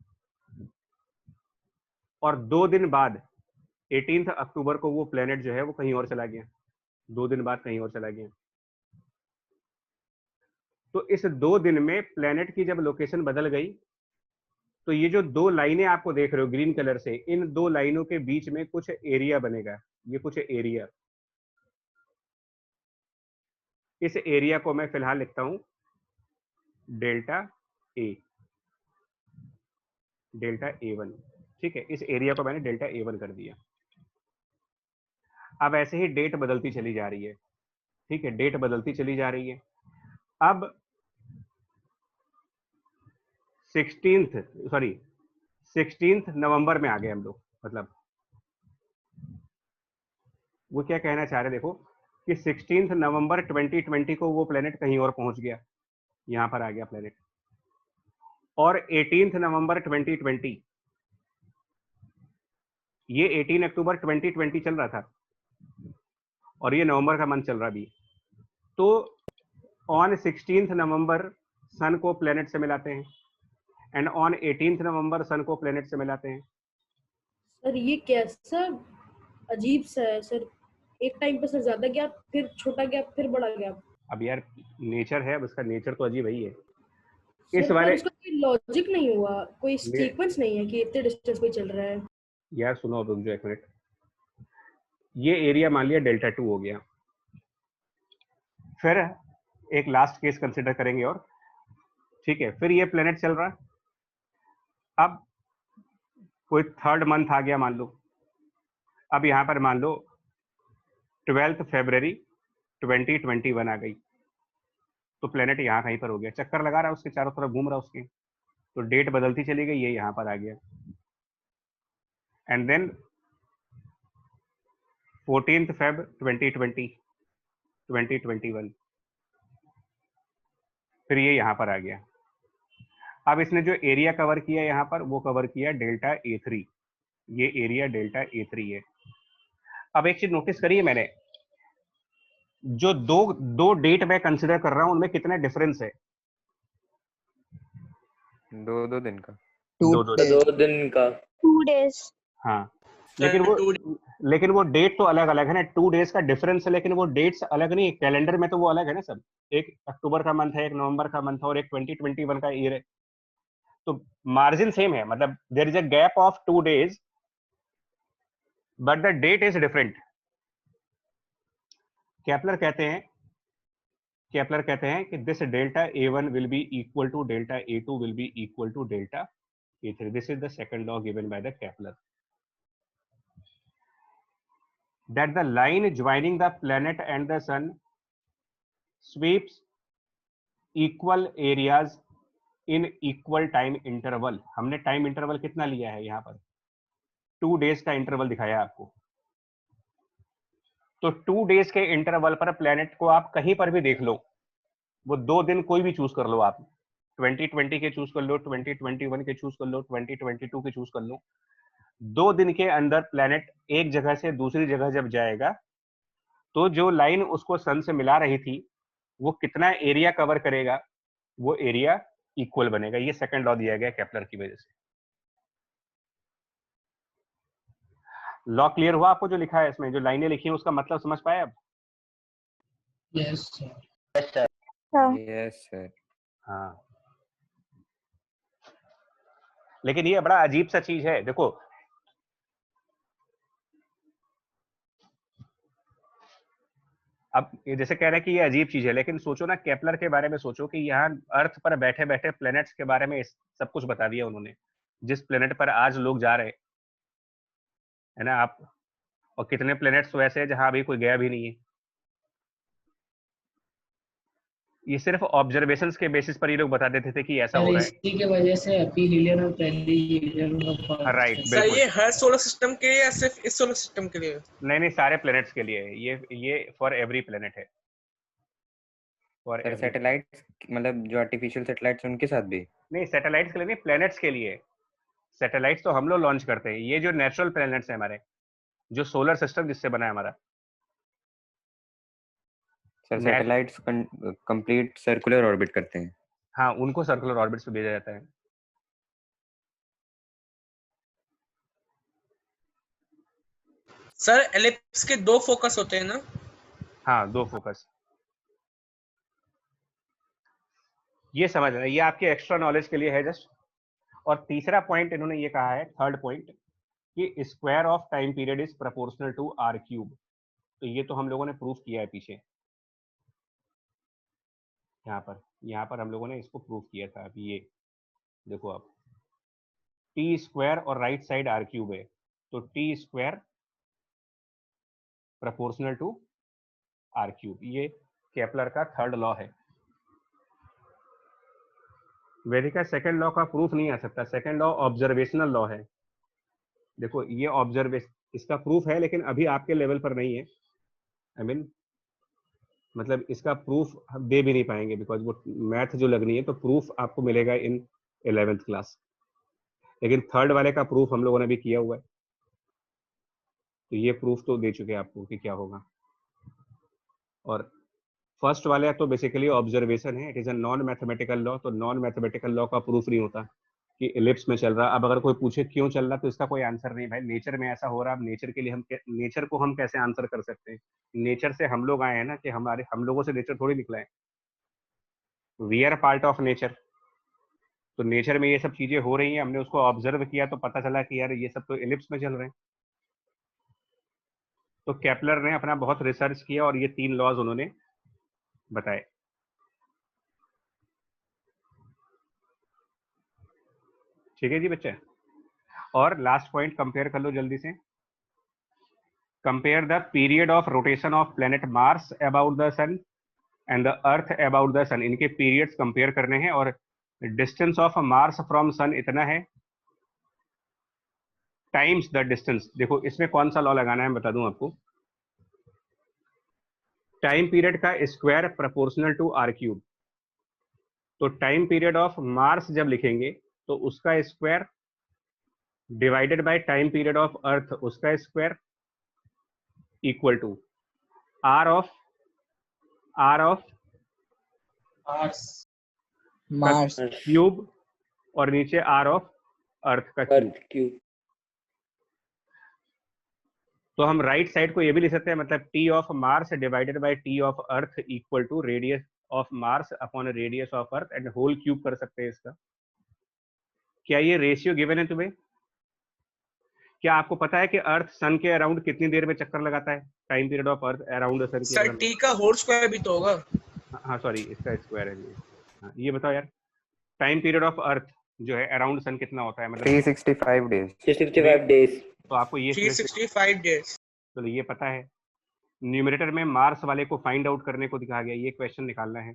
S1: और 2 दिन बाद 18 अक्टूबर को वो प्लेनेट जो है वो कहीं और चला गया, 2 दिन बाद कहीं और चला गया। तो इस 2 दिन में प्लेनेट की जब लोकेशन बदल गई, तो ये जो 2 लाइनें आपको देख रहे हो ग्रीन कलर से, इन 2 लाइनों के बीच में कुछ एरिया बनेगा, ये कुछ एरिया। इस एरिया को मैं फिलहाल लिखता हूं डेल्टा ए, डेल्टा A1, ठीक है। इस एरिया को मैंने डेल्टा A1 कर दिया। अब ऐसे ही डेट बदलती चली जा रही है, ठीक है, डेट बदलती चली जा रही है। अब 16 नवंबर में आ गए हम लोग, मतलब वो क्या कहना चाह रहे देखो कि 16 नवंबर 2020 को वो प्लेनेट कहीं और पहुंच गया, यहां पर आ गया प्लेनेट, और 18 नवंबर 2020, ये 18 अक्टूबर 2020 चल रहा था और ये नवंबर का मंथ चल रहा भी। तो ऑन 16 नवंबर सन को प्लेनेट से मिलाते हैं, एंड ऑन 18 नवंबर सन को प्लेनेट से मिलाते हैं।
S2: सर ये कैसा अजीब सा है सर, एक टाइम पे सर ज्यादा गैप, फिर छोटा गैप, फिर बड़ा गैप।
S1: अब यार नेचर है, अब उसका नेचर तो अजीब ही है। इस
S2: सर
S1: वाले
S2: पर उसका कोई लॉजिक नहीं हुआ, कोई सीक्वेंस नहीं है कि इतने डिस्टेंस पे चल रहा है।
S1: यार सुनो, अब रुक जाओ एक मिनट। ये एरिया मान लिया डेल्टा 2 हो गया, फिर एक लास्ट केस कंसिडर करेंगे और, ठीक है, फिर ये प्लेनेट चल रहा है। अब कोई 3rd मंथ आ गया मान लो, अब यहाँ पर मान लो 12 फरवरी 2021 आ गई, तो प्लेनेट यहाँ कहीं पर हो गया, चक्कर लगा रहा है उसके चारों तरफ, घूम रहा है उसके, तो डेट बदलती चली गई, ये यहाँ पर आ गया। एंड देन 14 फेब 2021 फिर ये यहाँ पर आ गया। अब इसने जो एरिया कवर किया यहाँ पर, वो कवर किया डेल्टा A3, ये एरिया डेल्टा A3 है। अब एक चीज नोटिस करिए मैंने, जो दो डेट मैं कंसिडर कर रहा हूं उनमें कितना डिफरेंस है?
S6: 2 दिन का,
S5: 2 दिन का,
S7: 2 days.
S1: हाँ, लेकिन वो डेट तो अलग अलग है ना, 2 डेज का डिफरेंस है, लेकिन वो डेट्स अलग नहीं, कैलेंडर में तो वो अलग है ना सब। एक अक्टूबर का मंथ है, एक नवंबर का मंथ है, और एक 2021 का ईयर है, तो मार्जिन सेम है, मतलब there is a gap of 2 days but the date is different. Kepler कहते हैं कि this delta A1 will be equal to delta A2 will be equal to delta A3। This is the second law given by the Kepler, that the line joining the planet and the sun sweeps equal areas in equal time interval। हमने time interval कितना लिया है यहाँ पर? 2 days का interval दिखाया आपको। तो 2 days के इंटरवल पर प्लेनेट को आप कहीं पर भी देख लो, वो 2 दिन कोई भी चूज कर लो आप, 2020 के चूज कर लो, 2021 के चूज कर लो, 2022 के चूज कर लो, 2 दिन के अंदर प्लेनेट एक जगह से दूसरी जगह जब जाएगा, तो जो लाइन उसको सन से मिला रही थी वो कितना एरिया कवर करेगा, वो एरिया इक्वल बनेगा। ये सेकंड लॉ दिया गया केपलर की वजह से। लॉ क्लियर हुआ आपको? जो लिखा है इसमें, जो लाइनें लिखी हैं, उसका मतलब समझ पाए अब?
S4: Yes sir.
S6: Yes sir.
S1: हाँ, लेकिन ये बड़ा अजीब सा चीज है, देखो अब ये जैसे कह रहे हैं कि ये अजीब चीज है, लेकिन सोचो ना, केपलर के बारे में सोचो कि यहाँ अर्थ पर बैठे बैठे प्लैनेट्स के बारे में सब कुछ बता दिया उन्होंने, जिस प्लेनेट पर आज लोग जा रहे, है ना आप, और कितने प्लेनेट्स वैसे हैं जहां अभी कोई गया भी नहीं है। ये सिर्फ ऑब्जर्वेशंस के बेसिस पर ये लोग बता देते थे कि ऐसा हो रहा है।
S4: इसी के वजह से एपीहीलियन और पेरिहीलियन का
S1: राइट,
S8: सर
S1: बिल्कुल।
S8: ये हर सोलर सिस्टम के लिए या सिर्फ इस सोलर सिस्टम के लिए?
S1: नहीं नहीं, सारे प्लेनेट्स के लिए है ये फॉर एवरी प्लेनेट है, फॉर
S6: सर
S1: एवरी।
S6: सैटेलाइट्स मतलब जो आर्टिफिशियल सैटेलाइट्स उनके साथ भी?
S1: नहीं, सैटेलाइट्स के लिए नहीं, प्लेनेट्स के लिए। सैटेलाइट्स तो हम लोग लॉन्च करते हैं, ये जो नेचुरल प्लेनेट्स है हमारे, जो सोलर सिस्टम जिससे बना है हमारा।
S6: Sir satellites complete circular orbit करते हैं।
S1: हाँ, उनको सर्कुलर ऑर्बिट्स पे भेजा जाता है।
S8: सर एलिप्स के 2 फोकस होते हैं ना?
S1: हाँ, 2 फोकस। ये समझ रहे हैं, ये आपके एक्स्ट्रा नॉलेज के लिए है जस्ट। और तीसरा पॉइंट इन्होंने ये कहा है, थर्ड पॉइंट, कि square of time period is proportional to are cube. तो ये तो हम लोगों ने प्रूफ किया है पीछे, यहाँ पर हम लोगों ने इसको प्रूफ किया था। अभी ये देखो आप, टी स्क्वायर और राइट साइड आर क्यूब है, तो T square proportional to are cube, ये केपलर का थर्ड लॉ है। वैदिक का सेकंड लॉ का प्रूफ नहीं आ सकता, सेकंड लॉ ऑब्जर्वेशनल लॉ है। देखो ये ऑब्जर्वेशन, इसका प्रूफ है लेकिन अभी आपके लेवल पर नहीं है। आई मीन मतलब इसका प्रूफ हम दे भी नहीं पाएंगे, बिकॉज वो मैथ जो लगनी है, तो प्रूफ आपको मिलेगा इन 11th क्लास। लेकिन थर्ड वाले का प्रूफ हम लोगों ने भी किया हुआ है, तो ये प्रूफ तो दे चुके हैं आपको कि क्या होगा। और फर्स्ट वाला तो बेसिकली ऑब्जर्वेशन है, it is a non mathematical law. तो नॉन मैथमेटिकल लॉ का प्रूफ नहीं होता कि इलिप्स में चल रहा। अब अगर कोई पूछे क्यों चल रहा, तो इसका कोई आंसर नहीं भाई, नेचर में ऐसा हो रहा। अब नेचर के लिए नेचर को हम कैसे आंसर कर सकते हैं? नेचर से हम लोग आए हैं ना, कि हम लोगों से नेचर थोड़ी निकला है। We are part of nature. तो नेचर में ये सब चीजें हो रही हैं, हमने उसको ऑब्जर्व किया तो पता चला कि यार ये सब तो इलिप्स में चल रहे हैं। तो केपलर ने अपना बहुत रिसर्च किया और ये 3 लॉज उन्होंने बताए। ठीक है जी बच्चे। और लास्ट पॉइंट कंपेयर कर लो जल्दी से। Compare the period of rotation of planet Mars about the sun and the earth about the sun. इनके पीरियड्स कंपेयर करने हैं। और distance of Mars from sun इतना है, टाइम्स द डिस्टेंस। देखो इसमें कौन सा लॉ लगाना है, बता दूं आपको। टाइम पीरियड का square proportional to are cube. तो टाइम पीरियड ऑफ मार्स जब लिखेंगे तो उसका square divided by time period of earth, उसका square, equal to R of
S5: Mars
S1: cube और नीचे आर ऑफ अर्थ का क्यूब। तो हम राइट साइड को ये भी लिख सकते हैं, मतलब T of Mars divided by T of Earth equal to radius of Mars upon radius of earth and whole cube कर सकते हैं इसका। क्या ये रेशियो गिवन है तुम्हें? क्या आपको पता है कि अर्थ सन के अराउंड कितनी देर में चक्कर लगाता है? Time period of Earth around sun के
S8: सर टी का होल स्क्वायर भी तो होगा।
S1: हाँ सॉरी, इसका स्क्वायर है ये। हाँ, ये बताओ यार, टाइम पीरियड ऑफ अर्थ जो है अराउंड सन कितना होता है? मतलब
S6: 365 डेज।
S5: 365 days।
S1: तो आपको ये
S8: 365 डेज।
S1: चलो ये पता है। न्यूमरेटर में मार्स वाले को फाइंड आउट करने को दिखा गया, ये क्वेश्चन निकालना है।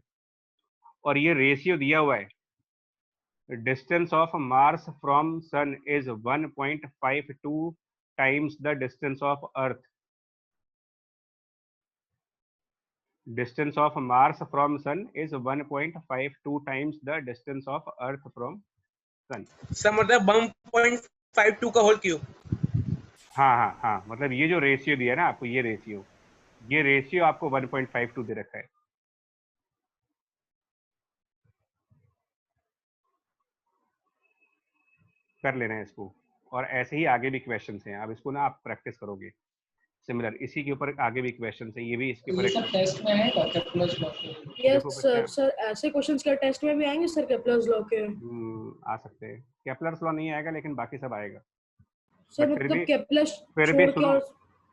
S1: और ये रेशियो दिया हुआ है, distance of Mars from sun is 1.52 times the distance of Earth. Distance of Mars from sun is 1.52 times the distance of earth from sun.
S8: Sir मतलब 1.52 का होल क्यूब।
S1: हाँ, मतलब ये जो रेशियो दिया ना आपको, ये रेशियो आपको 1.52 दे रखा है। कर लेना है इसको। और ऐसे ही आगे भी क्वेश्चंस हैं, अब इसको ना आप प्रैक्टिस करोगे सिमिलर, इसी के ऊपर आगे भी क्वेश्चंस हैं, ये भी इसके ऊपर।
S4: ये सब टेस्ट में है केपलर्स लॉ के।
S2: Yes sir. सर ऐसे क्वेश्चंस क्या टेस्ट में भी आएंगे सर केपलर्स लॉ के?
S1: आ सकते हैं। केपलर्स लॉ नहीं आएगा लेकिन बाकी सब आएगा
S2: सर।
S1: But
S2: मतलब केपलर्स
S1: फिर भी
S2: छोड़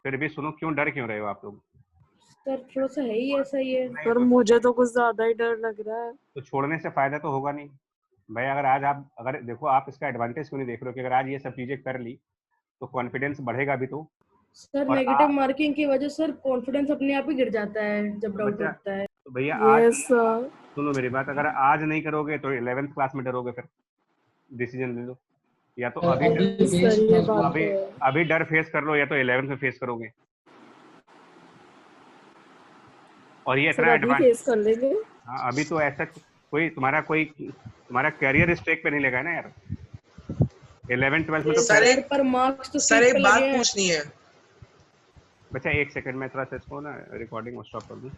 S2: के और
S1: सुनो, क्यों डर क्यों रहे हो आप लोग?
S2: सर थोड़ा सा है ही ऐसा ही है।
S9: पर मुझे तो कुछ ज्यादा ही डर लग रहा है।
S1: तो छोड़ने से फायदा तो होगा नहीं भाई। अगर देखो आप इसका एडवांटेज क्यों नहीं देख रहे हो कि अगर आज ये सब चीजें कर ली तो कॉन्फिडेंस बढ़ेगा भी तो।
S2: सर
S1: और
S2: नेगेटिव मार्किंग की वजह सर कॉन्फिडेंस अपने आप ही गिर जाता है जब डाउट
S1: बच्चा
S2: होता है।
S1: तो भैया आज
S9: यस सर।
S1: सुनो मेरी बात, अगर आज नहीं करोगे तो 11th क्लास में डरोगे, फिर डिसीजन ले लो, या तो अभी
S4: अभी
S9: सर
S4: बेस
S9: ये बात
S4: मजबूत
S9: तो है।
S1: अभी डर फेस कर लो, या तो 11th में फेस करोगे। और ये
S9: सर
S1: इतना
S9: अभी
S1: एडवांस,
S9: फेस कर लेंगे।
S1: हाँ अभी तो ऐसा कोई तुम्हारा करियर स्टेक पे नहीं लगा ना यार। 11th 12th में तो
S8: सर
S2: सर पर मार्क्स तो
S8: सर
S2: सीट
S8: एक
S2: पे
S8: बात
S2: लगे हैं।
S8: पूछनी है।
S1: बच्चा एक सेकंड में थोड़ा सा इसको ना रिकॉर्डिंग स्टॉप कर दूं।